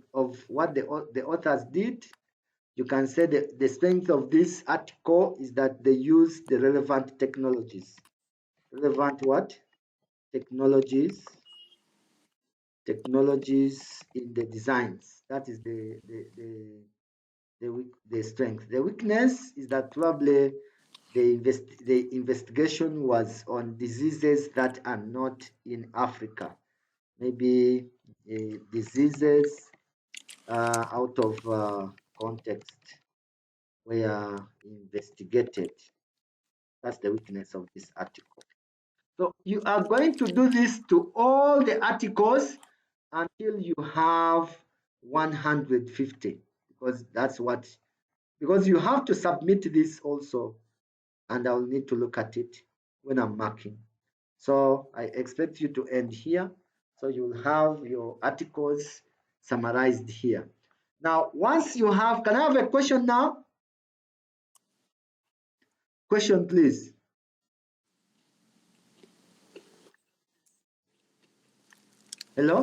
what the authors did, you can say the strength of this article is that they use the relevant technologies. Relevant what? Technologies in the designs. That is the strength. The weakness is that probably the investigation was on diseases that are not in Africa. Maybe diseases out of context were investigated. That's the weakness of this article. So you are going to do this to all the articles until you have 150, because that's what, because you have to submit this also, and I'll need to look at it when I'm marking. So I expect you to end here. So you'll have your articles summarized here. Now, once you have, can I have a question now? Question, please. Hello?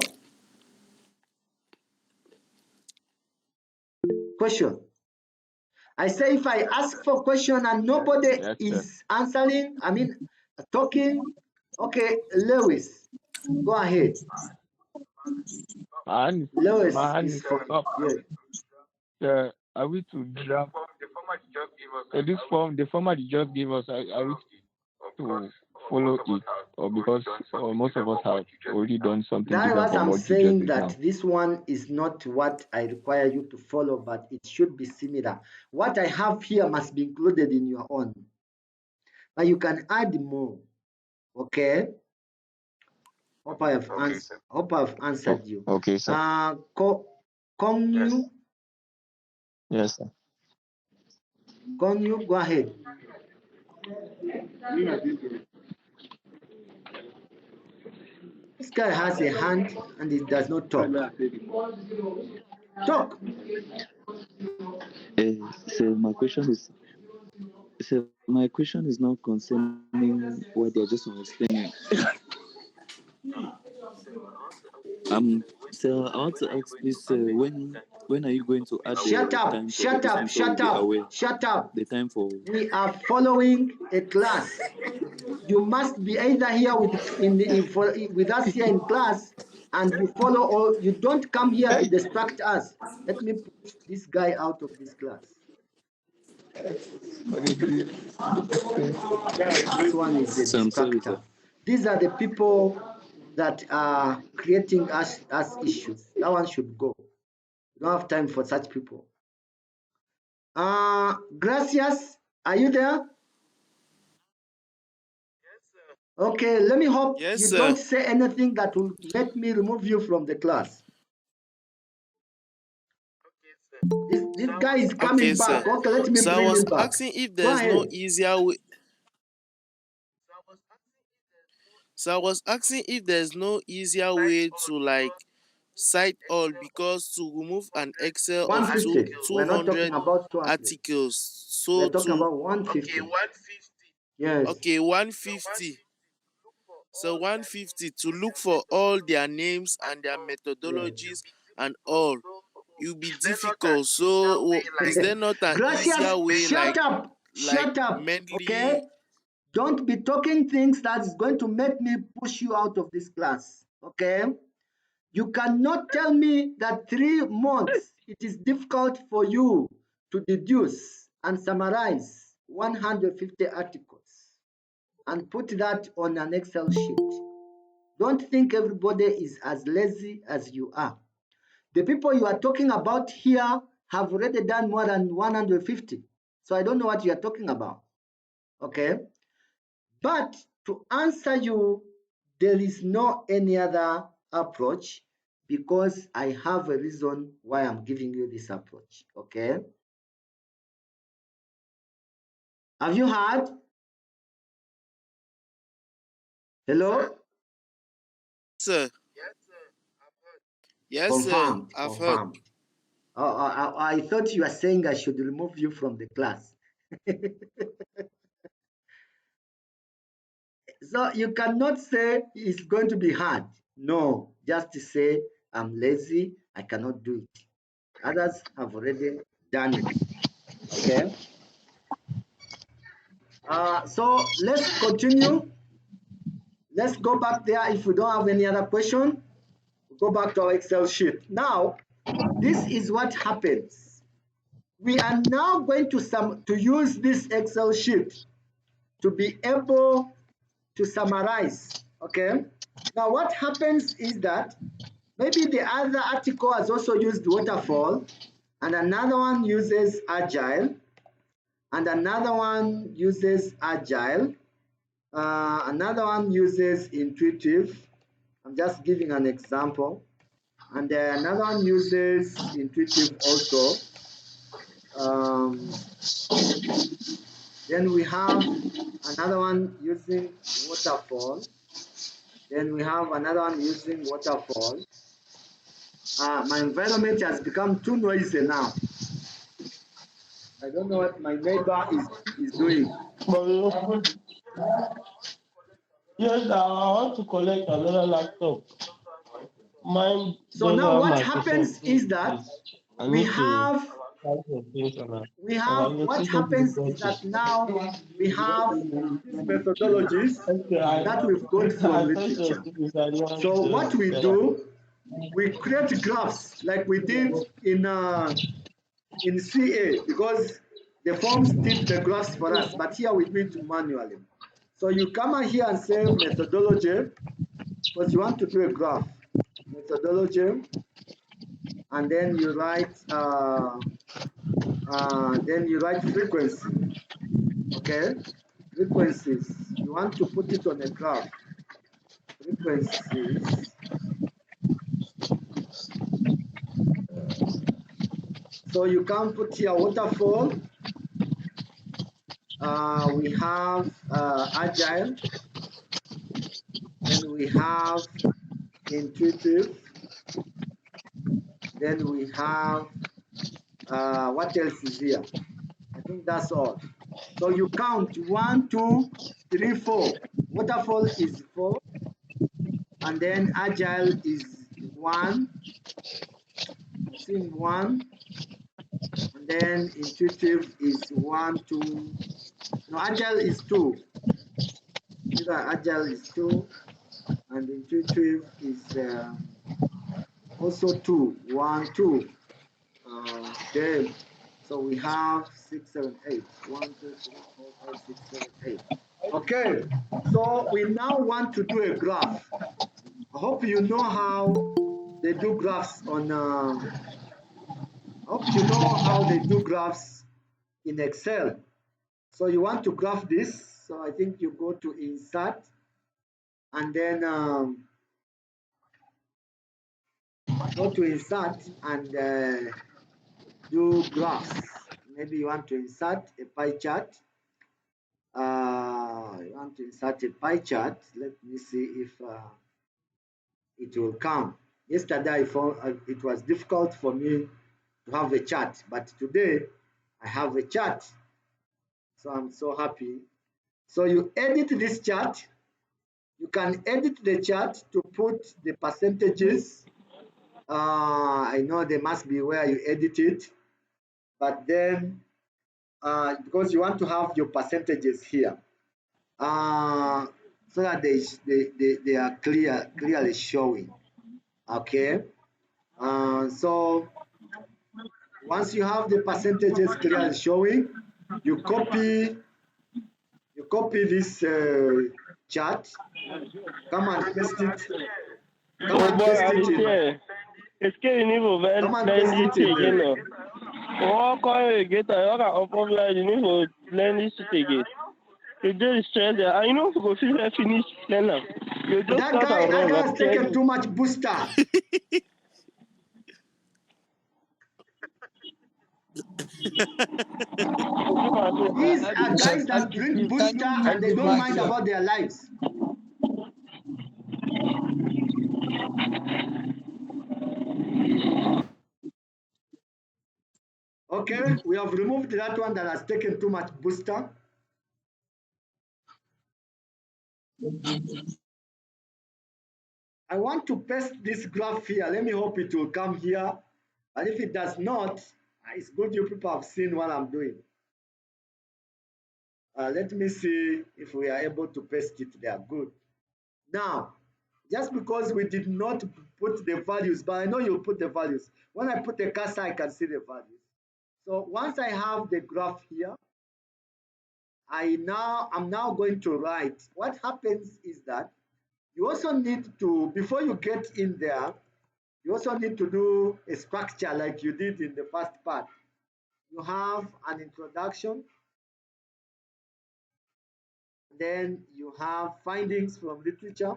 Question. I say if I ask for question and nobody Yes, sir. is answering, I mean talking, okay, Lewis, go ahead. My Lewis hand is is from, up. yeah. Are we to draft? This form, the format you just gave us, are we to follow it, or because most of us have already done something That different was from I'm what you just saying did that now? this one is not what I require you to follow, but it should be similar. What I have here must be included in your own, but you can add more. Okay. Hope I have answered you. Okay, sir. Konyu, Yes, sir. Konyu, go ahead. This guy has a hand and he does not talk. Talk. So my question is not concerning what they're just explaining. So I want to ask this: when are you going to add Shut the up, time for shut the up, person so we'll shut be up, aware? shut up. The time for We are following a class. You must be either here with us here in class, and you follow, or you don't come here to distract us. Let me put this guy out of this class. This one is a So I'm sorry, distractor. sir. These are the people that are creating us issues. That one should go. We don't have time for such people. Gracias, are you there? Okay, let me hope you don't say anything that will make me remove you from the class. This guy is coming back. Okay, let me bring him back. Asking if Go there's no ahead. easier way. So I was asking if there's no easier way to like cite all, because to remove an Excel of 150. We're not talking 200 about 200. articles. We're So talking to about 150. Yes. 150. So 150 to look for all their names and their methodologies and all. It will be difficult. So is there not an Gracias, easier way, shut up. Shut up. Okay? mentally? Don't be talking things that's going to make me push you out of this class. Okay? You cannot tell me that 3 months it is difficult for you to deduce and summarize 150 articles and put that on an Excel sheet. Don't think everybody is as lazy as you are. The people you are talking about here have already done more than 150. So I don't know what you are talking about. Okay? But to answer you, there is no any other approach, because I have a reason why I'm giving you this approach. Okay? Have you heard? Hello? Sir. Yes, sir. Confirmed. I've heard. Confirmed. I thought you were saying I should remove you from the class. So you cannot say it's going to be hard. No, just to say I'm lazy, I cannot do it. Others have already done it. Okay. So let's continue. Let's go back there. If we don't have any other question, we'll go back to our Excel sheet. Now, this is what happens. We are now going to use this Excel sheet to be able to summarize. Okay. Now, what happens is that maybe the other article has also used waterfall, and another one uses agile, and another one uses agile, another one uses intuitive. I'm just giving an example. And another one uses intuitive also. Then we have another one using waterfall. Then we have another one using waterfall. My environment has become too noisy now. I don't know what my neighbor is doing. Yes, I want to collect another laptop. Mine So doesn't now have what Microsoft happens is that I we need to have what happens is that now we have these methodologies that we've got from literature. So what we do, we create graphs like we did in CA, because the forms did the graphs for us, but here we do it manually. So you come out here and say methodology, because you want to do a graph. Methodology, and then you write frequency. Okay, frequencies. You want to put it on a graph. Frequencies. So you can put here waterfall. We have agile. Then we have intuitive. Then we have what else is here? I think that's all. So you count 1, 2, 3, 4. Waterfall is 4, and then agile is 1. I'm seeing 1, and then intuitive is 1, 2. No, agile is 2. Agile is 2, and intuitive is also 2. 1, 2. Okay. So we have 6, 7, 8. 1, 2, 3, 4, 5, 6, 7, 8. Okay. So we now want to do a graph. I hope you know how they do graphs on. I hope you know how they do graphs in Excel. So you want to graph this. So I think you go to Insert, and then go to Insert and do graphs. Maybe you want to insert a pie chart. You want to insert a pie chart. Let me see if it will come. Yesterday I found it was difficult for me to have a chart, but today I have a chart. So I'm so happy. So you edit this chart. You can edit the chart to put the percentages. I know they must be where you edit it, but then because you want to have your percentages here, so that they are clearly showing. Okay. So once you have the percentages clearly showing, you copy this chart, come and paste it. Come and paste it in. Est-ce qu'il y a un niveau vers Come and paste it in. again? Oh, quand il get I got up of like niveau learn this again. You just stress there. I know go finish learn. You just That guy has taken too much booster. These are guys that drink booster and they don't mind about their lives. Okay, we have removed that one that has taken too much booster. I want to paste this graph here. Let me hope it will come here. And if it does not, it's good you people have seen what I'm doing. Let me see if we are able to paste it there. Good. Now, just because we did not put the values, but I know you'll put the values. When I put the cursor, I can see the values. So once I have the graph here, I'm now going to write. What happens is that you also need to, before you get in there, you also need to do a structure like you did in the first part. You have an introduction, Then you have findings from literature.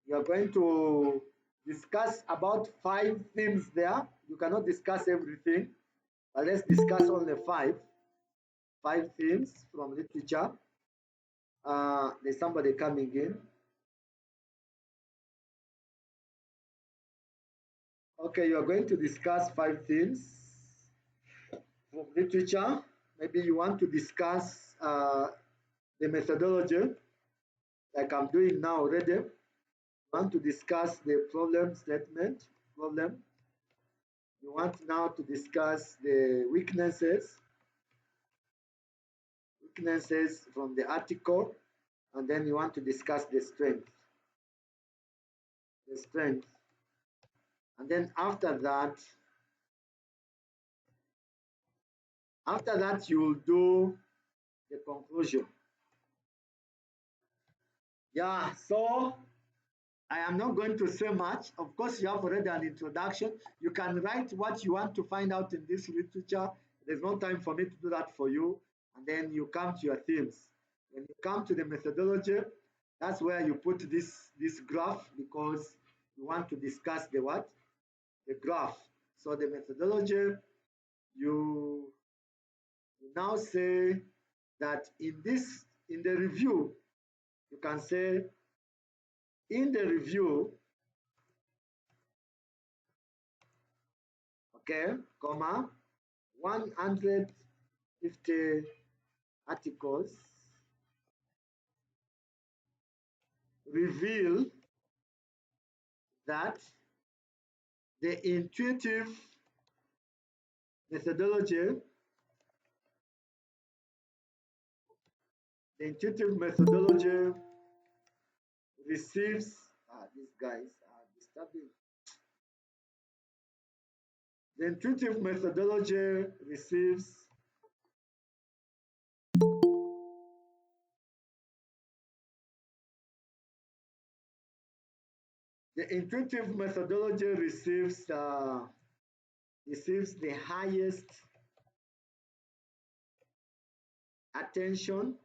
You are going to discuss about 5 themes there. You cannot discuss everything, but let's discuss only 5 themes from literature. There's somebody coming in. Okay, you are going to discuss 5 themes from literature. Maybe you want to discuss the methodology, like I'm doing now already. You want to discuss the problem statement, problem. You want now to discuss the weaknesses from the article, and then you want to discuss the strength. And then after that you will do the conclusion. Yeah, so I am not going to say much. Of course, you have already an introduction. You can write what you want to find out in this literature. There's no time for me to do that for you. And then you come to your themes. When you come to the methodology, that's where you put this graph, because you want to discuss the what? The graph. So the methodology, you now say that in the review, you can say in the review, okay, comma, 150 articles reveal that the intuitive methodology receives these guys are disturbing. The intuitive methodology receives the highest attention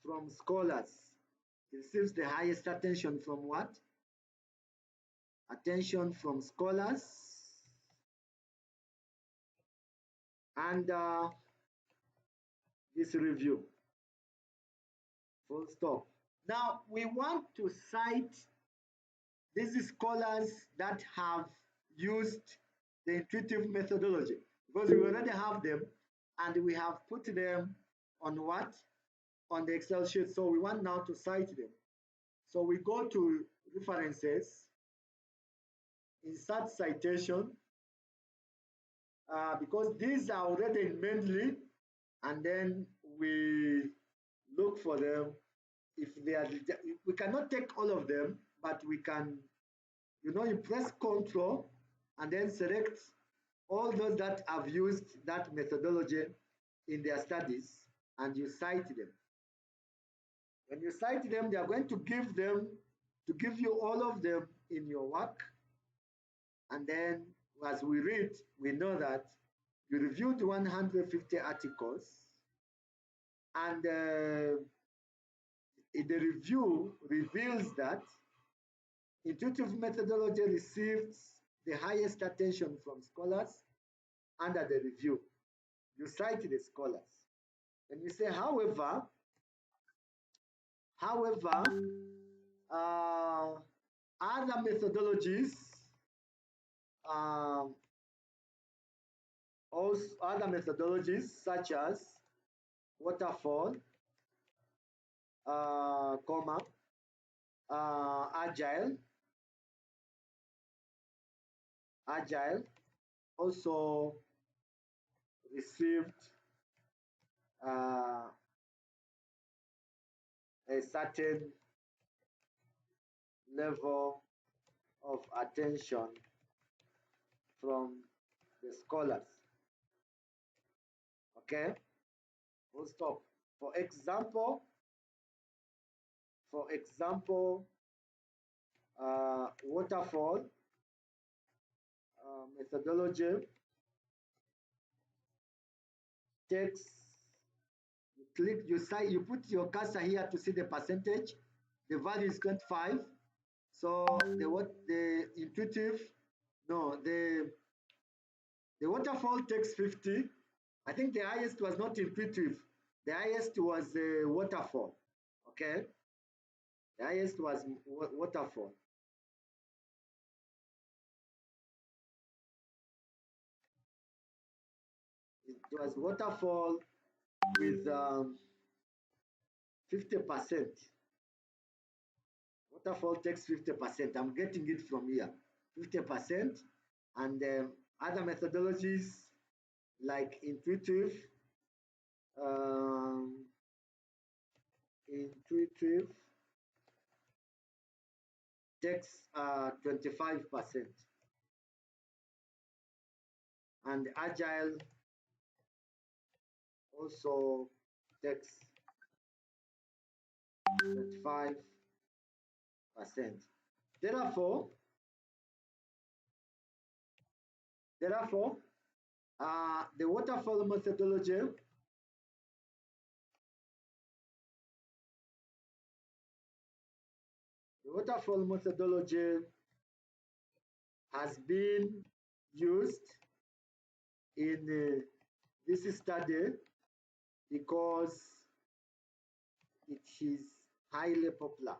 from scholars. It receives the highest attention from what? Attention from scholars. And this review. Full stop. Now we want to cite these scholars that have used the intuitive methodology, because we already have them and we have put them on what? On the Excel sheet. So we want now to cite them. So we go to references, insert citation, because these are already in Mendeley, and then we look for them. If they are, we cannot take all of them, but we can, you press Control and then select all those that have used that methodology in their studies, and you cite them. When you cite them, they are going to give you all of them in your work. And then as we read, we know that you reviewed 150 articles, and the review reveals that intuitive methodology receives the highest attention from scholars under the review. You cite the scholars. And you say, however, other methodologies, such as waterfall, agile, also received a certain level of attention from the scholars. Okay, full stop. For example, waterfall methodology, text, you click, you put your cursor here to see the percentage. The value is 25. So the intuitive, no, the waterfall takes 50. I think the highest was not intuitive. The highest was waterfall. Okay. The highest was waterfall. It was waterfall with 50%. Waterfall takes 50%. I'm getting it from here. 50%. And other methodologies like intuitive, takes 25%. And agile also takes 25%. Therefore, the waterfall methodology has been used in this study because it is highly popular.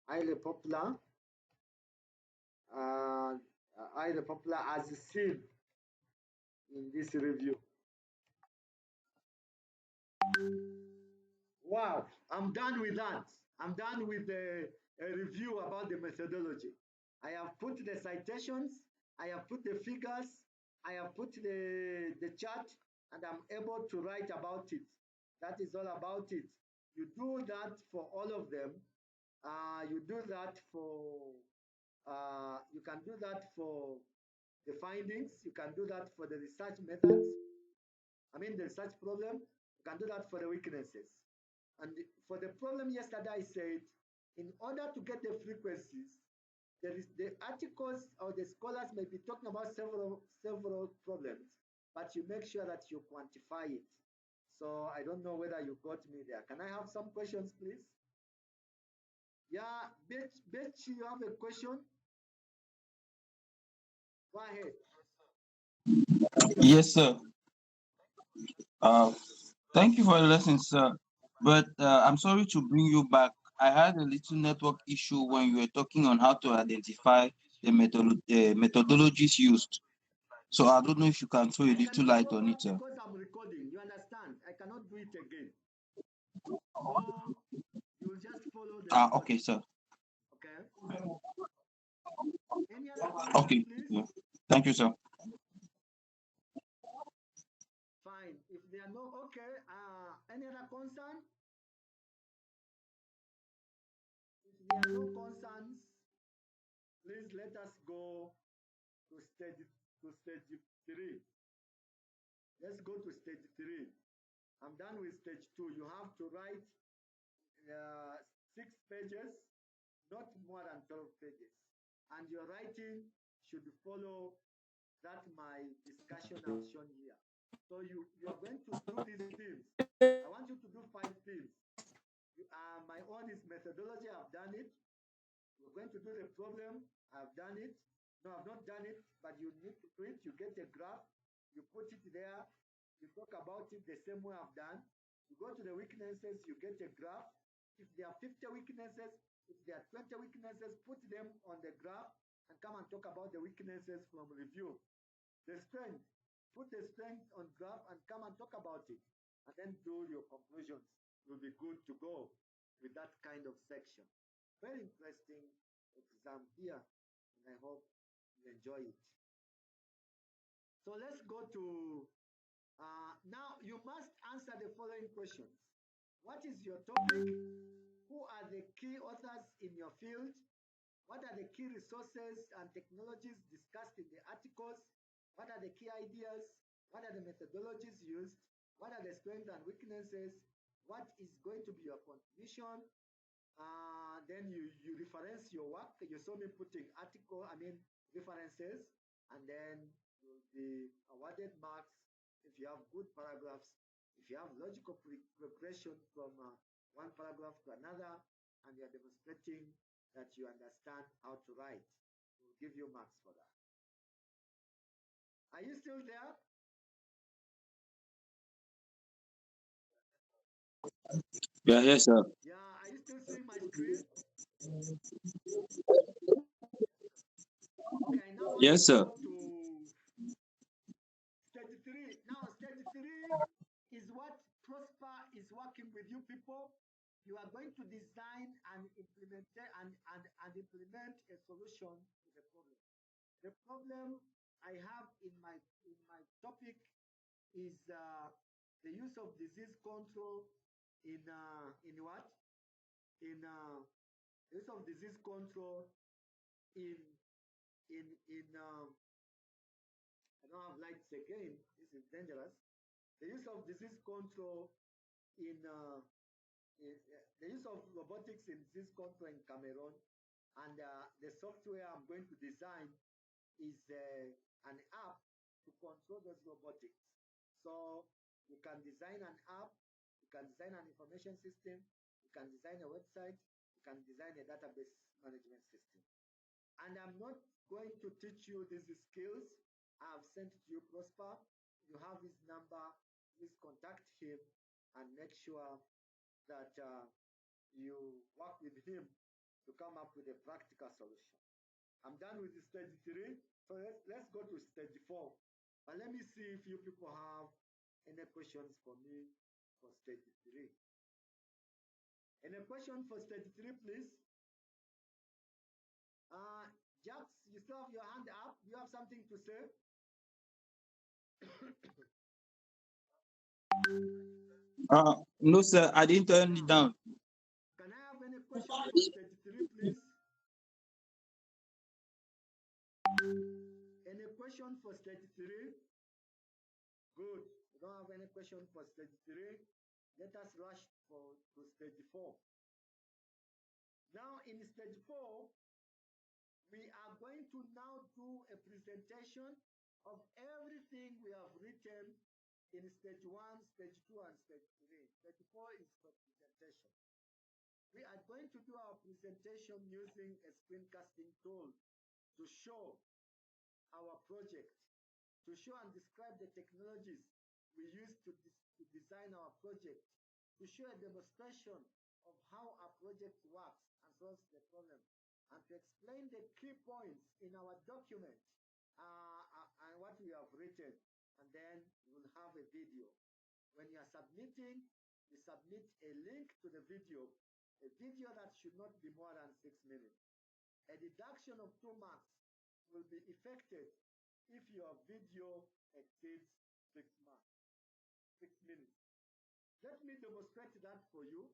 Highly popular as seen in this review. Wow, I'm done with that. I'm done with a review about the methodology. I have put the citations, I have put the figures, I have put the chart, and I'm able to write about it. That is all about it. You do that for all of them. You do that for, you can do that for the findings. You can do that for the research methods. I mean the research problem. You can do that for the weaknesses. And for the problem yesterday, I said, in order to get the frequencies, the articles or the scholars may be talking about several problems, but you make sure that you quantify it. So I don't know whether you got me there. Can I have some questions, please? Yeah, Bet, you have a question? Go ahead. Yes, sir. Thank you for the lesson, sir. But I'm sorry to bring you back. I had a little network issue when you were talking on how to identify the methodologies used. So I don't know if you can throw a little light on it, sir. Because I'm recording, you understand? I cannot do it again. So you'll just follow the Okay, sir. Okay. Any other question, Okay. please? Yeah. Thank you, sir. Fine. If there are no, okay. Any other concern? If there are no concerns, please let us go to stage 3. Let's go to stage 3. I'm done with stage 2. You have to write 6 pages, not more than 12 pages. And your writing should follow that my discussion I've shown here. So you are going to do these themes. I want you to do 5 themes. My own is methodology. I've done it. We're going to do the problem. I've done it. No, I've not done it, but you need to do it. You get a graph. You put it there. You talk about it the same way I've done. You go to the weaknesses. You get a graph. If there are 50 weaknesses, if there are 20 weaknesses, put them on the graph and come and talk about the weaknesses from review. The strength, put the strength on graph and come and talk about it. And then do your conclusions. You'll be good to go with that kind of section. Very interesting exam here, and I hope you enjoy it. So let's go to, now you must answer the following questions. What is your topic? Who are the key authors in your field? What are the key resources and technologies discussed in the articles? What are the key ideas? What are the methodologies used? What are the strengths and weaknesses? What is going to be your contribution? Then you reference your work. You saw me putting references, and then you'll be awarded marks if you have good paragraphs, if you have logical progression from one paragraph to another, and you're demonstrating that you understand how to write. We'll give you marks for that. Are you still there? Yeah, yes, sir. Yeah, are you still seeing my screen? Okay, I now want Yes, to sir. go to stage 3. Now, stage 3 is what Prosper is working with you people. You are going to design and implement a solution to the problem. The problem I have in my topic is the use of disease control in what? In use of disease control in I don't have lights again. This is dangerous. The use of disease control in the use of robotics in disease control in Cameroon, and the software I'm going to design is an app to control those robotics. So you can design an app, you can design an information system, you can design a website, you can design a database management system. And I'm not going to teach you these skills. I've sent to you Prosper. You have his number. Please contact him and make sure that you work with him to come up with a practical solution. I'm done with the stage 3. So let's go to stage 4. But let me see if you people have any questions for me for stage 3. Any question for stage 3, please? Jax, you still have your hand up. Do you have something to say? No, sir, I didn't turn it down. Can I have any question for stage 3, please? Any question for stage 3? Good. We don't have any question for stage 3. Let us rush to stage 4. Now, in stage 4, we are going to now do a presentation of everything we have written in stage 1, stage 2, and stage 3. Stage 4 is for presentation. We are going to do our presentation using a screencasting tool to show our project, to show and describe the technologies we use to design our project, to show a demonstration of how our project works and solves the problem, and to explain the key points in our document and what we have written. And then we'll have a video. When you are submitting, you submit a link to the video, a video that should not be more than 6 minutes. A deduction of 2 marks will be effected if your video exceeds 6 minutes. Let me demonstrate that for you.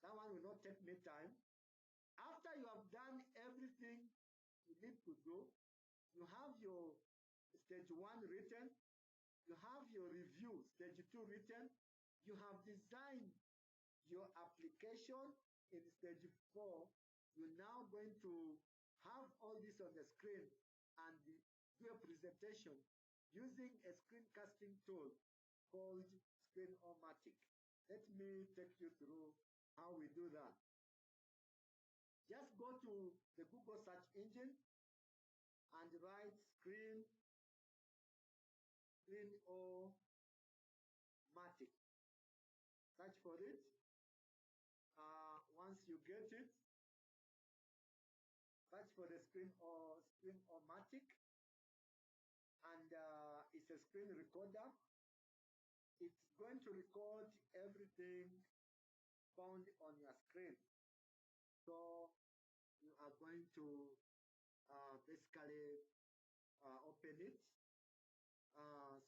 That one will not take me time. After you have done everything you need to do, you have your stage 1 written, you have your review, stage 2 written, you have designed your application in stage 4. You're now going to have all this on the screen and do a presentation using a screencasting tool called Screen-O-Matic. Let me take you through how we do that. Just go to the Google search engine and write Screen-O-Matic. Search for it. Once you get it, search for the Screen-O-Matic, and it's a screen recorder. It's going to record everything found on your screen. So you are going to basically open it.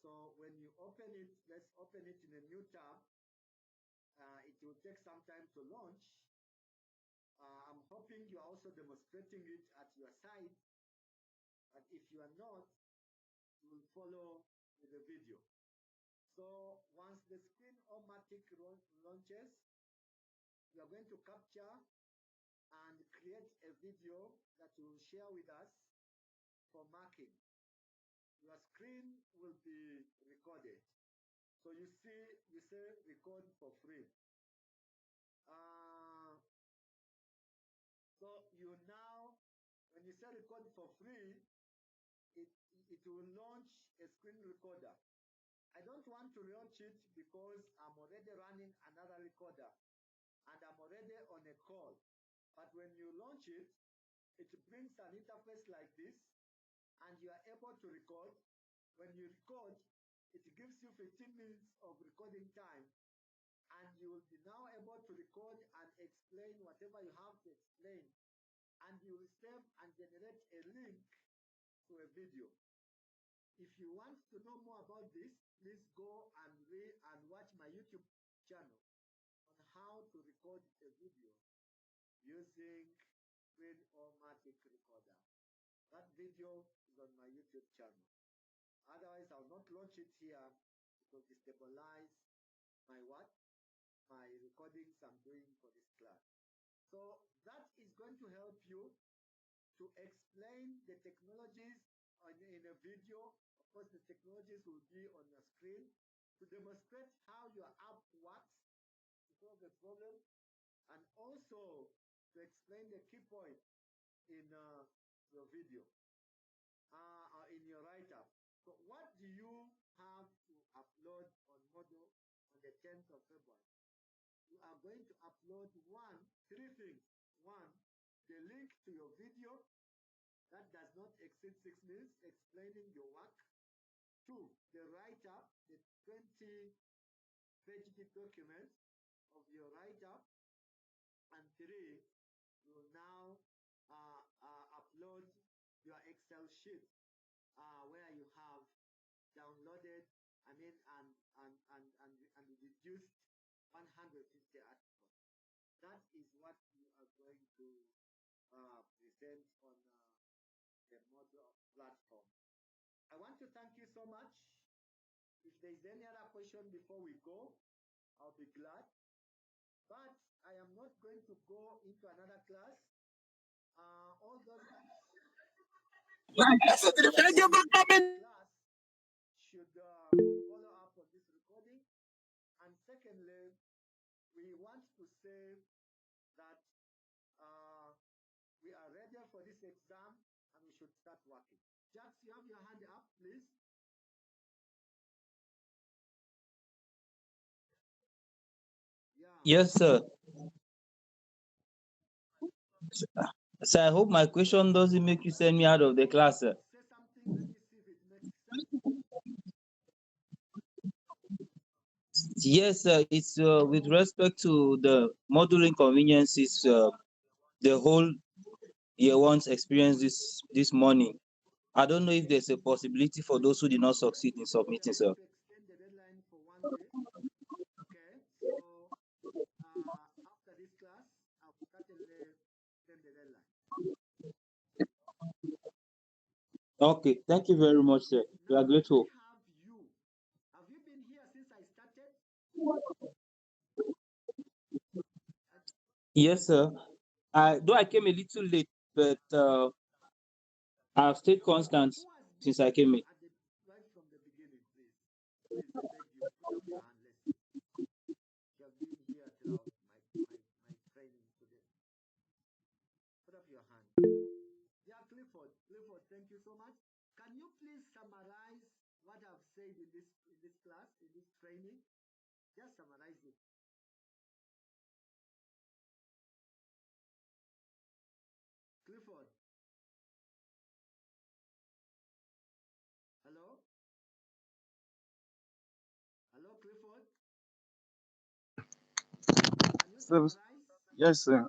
So when you open it, let's open it in a new tab. It will take some time to launch. I'm hoping you are also demonstrating it at your side. But if you are not, you will follow with the video. So once the Screen-O-Matic launches, you are going to capture and create a video that you will share with us. for marking. Your screen will be recorded. So you say record for free. So you now, when you say record for free, it will launch a screen recorder. I don't want to launch it because I'm already running another recorder and I'm already on a call. But when you launch it, it brings an interface like this and you are able to record. When you record, it gives you 15 minutes of recording time and you will be now able to record and explain whatever you have to explain. And you will save and generate a link to a video. If you want to know more about this, please go and read and watch my YouTube channel on how to record a video using Screen-O-Matic Recorder. That video is on my YouTube channel. Otherwise, I'll not launch it here. It will destabilize my recordings I'm doing for this class. So that is going to help you to explain the technologies in a video. Of course, the technologies will be on your screen to demonstrate how your app works, to solve the problem, and also to explain the key point in your video, in your write-up. So what do you have to upload on Moodle on the 10th of February? You are going to upload three things. One, the link to your video that does not exceed 6 minutes explaining your work. Two, the write-up, the 20-page document of your write-up. And three, you will now upload your Excel sheet where you have downloaded, and reduced 150 articles. That is what you are going to present on the Moodle platform. I want to thank you so much. If there is any other question before we go, I'll be glad. But I am not going to go into another class. All those class should follow up on this recording. And secondly, we want to say that we are ready for this exam and we should start working. Jax, you have your hand up, please. Yeah. Yes, sir. So I hope my question doesn't make you send me out of the class, sir. Say something, let me see if it makes sense. Yes, sir. It's with respect to the module inconveniences, the whole year one's experience this morning. I don't know if there's a possibility for those who did not succeed in submitting, sir. To extend the deadline for 1 day. Okay, so after this class, I'll certainly extend the deadline. Okay, thank you very much, sir. We are grateful. Have you been here since I started? Yes, sir. Though I came a little late, but I've stayed constant since I came in. Right from the beginning, please. Please, I beg you, put up your hand. Let's see. You have been here throughout my training today. Put up your hand. Yeah, Clifford, thank you so much. Can you please summarize what I've said in this class, in this training? Just summarize it. Clifford. Hello? Hello, Clifford? Can you summarize? Yes, sir.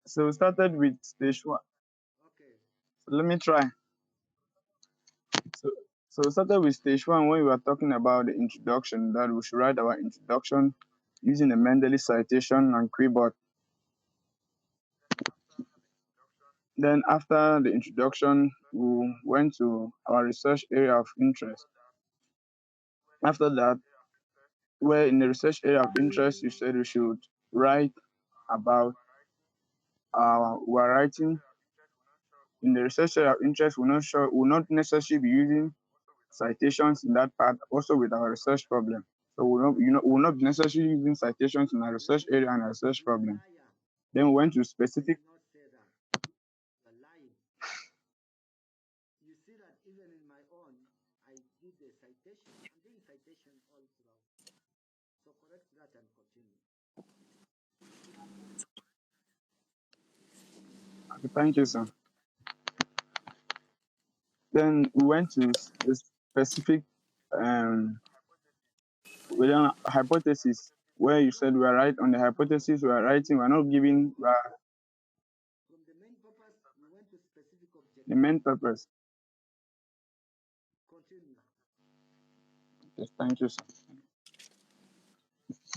So we started with stage 1. Okay. So let me try. So we started with stage 1 when we were talking about the introduction, that we should write our introduction using a Mendeley citation and Quillbot. Then after the introduction, we went to our research area of interest. After that, where in the research area of interest, you said we should write about we're writing in the research area of interest, will not necessarily be using citations in that part also with our research problem. So we'll not be necessarily using citations in our research area and our research problem. Then we went to specific. You're lying. You see that even in my own, I did the citation. I'm doing citation all throughout. So correct that and continue. Okay, thank you, sir. Then we went to the specific within hypothesis, where you said we are right on the hypothesis, we are writing, we are not giving From the main purpose, we went to specific objective. the main purpose. Continue. Yes, thank you, sir.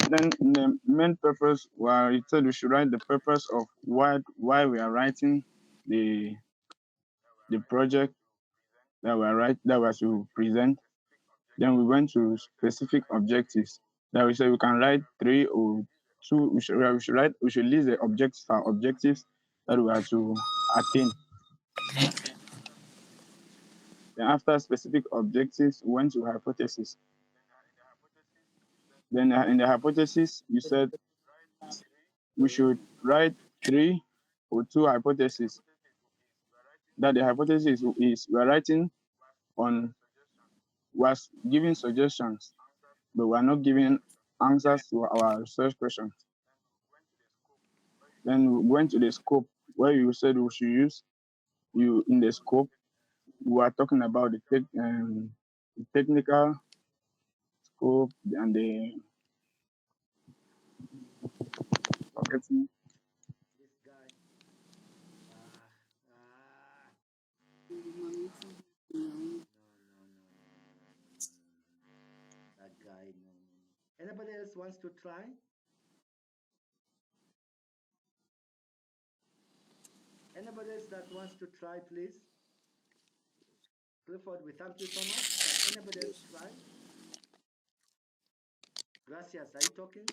Then in the main purpose, where it said we should write the purpose of why we are writing the project that we are to present. Then we went to specific objectives. That we said we can write 3 or 2. We should list the objectives that we are to attain. Then after specific objectives, we went to hypothesis. Then in the hypothesis, you said we should write 3 or 2 hypotheses. That the hypothesis is we are writing on was giving suggestions, but we are not giving answers to our research questions. Then we went to the scope where you said we should use in the scope. We are talking about the technical scope and the forgetting. This guy. That guy, no. Anybody else wants to try? Anybody else that wants to try, please? Clifford, we thank you so much. Can anybody else try? Gracias, are you talking?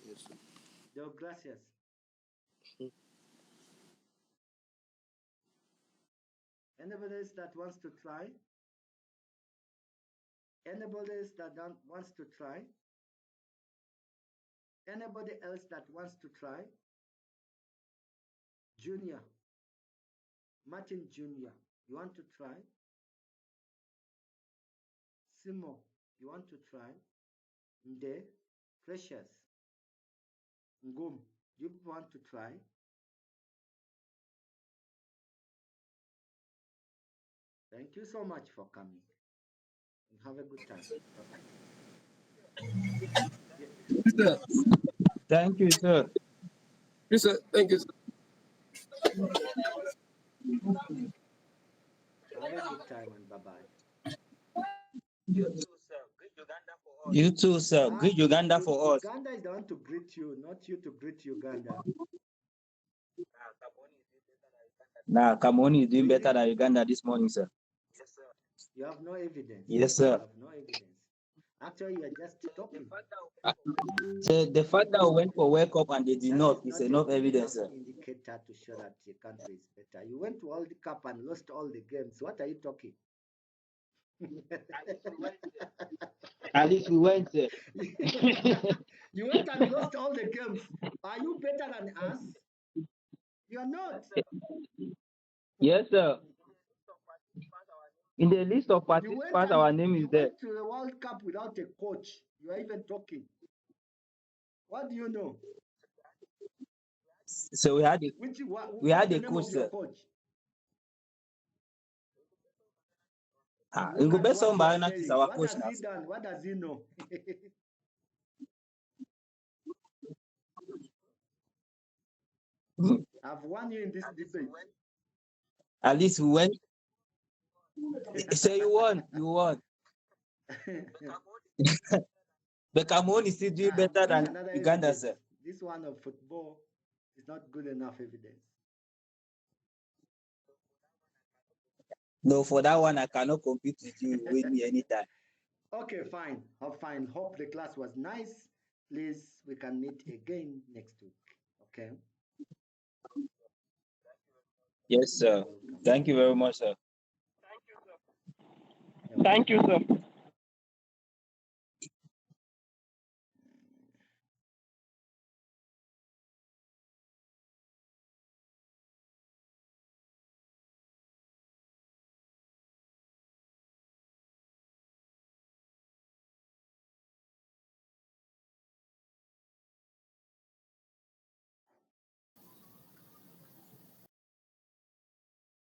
Yes, sir. Yo, gracias. Anybody else that wants to try? Anybody else that wants to try? Anybody else that wants to try? Junior. Martin Junior, you want to try? Simo, you want to try? Nde, Precious, Ngum, you want to try? Thank you so much for coming. And have a good time. Bye-bye. Thank you, sir. Yes, sir. Thank you, sir. Have a good time and bye-bye. You too, sir. Greet Uganda for us. Uganda is the one to greet you, not you to greet Uganda. Nah, Kamoni is doing better than Uganda this morning, sir. Yes, sir. You have no evidence. Yes, sir. You have no evidence. Actually, you are just talking. So the fact that we went for World Cup and they did not is enough evidence, sir. Indicator to show that your country is better. You went to World Cup and lost all the games. What are you talking? At least we went, sir. You went and lost all the games. Are you better than us? You are not. Yes, sir. In the list of participants, our name is there. You went to the World Cup without a coach. You are even talking. What do you know? So we had a coach, sir. Coach? We go best on Barana is our what coach has now. He done? What does he know? I've won you in this debate. At least we went. So you won. You won. But Cameroon is still doing better than Uganda, sir. This one of football is not good enough evidence. No, for that one, I cannot compete with you. Win me anytime. Okay, fine. Fine. Hope the class was nice. Please, we can meet again next week. Okay. Yes, sir. Thank you very much, sir. Thank you, sir.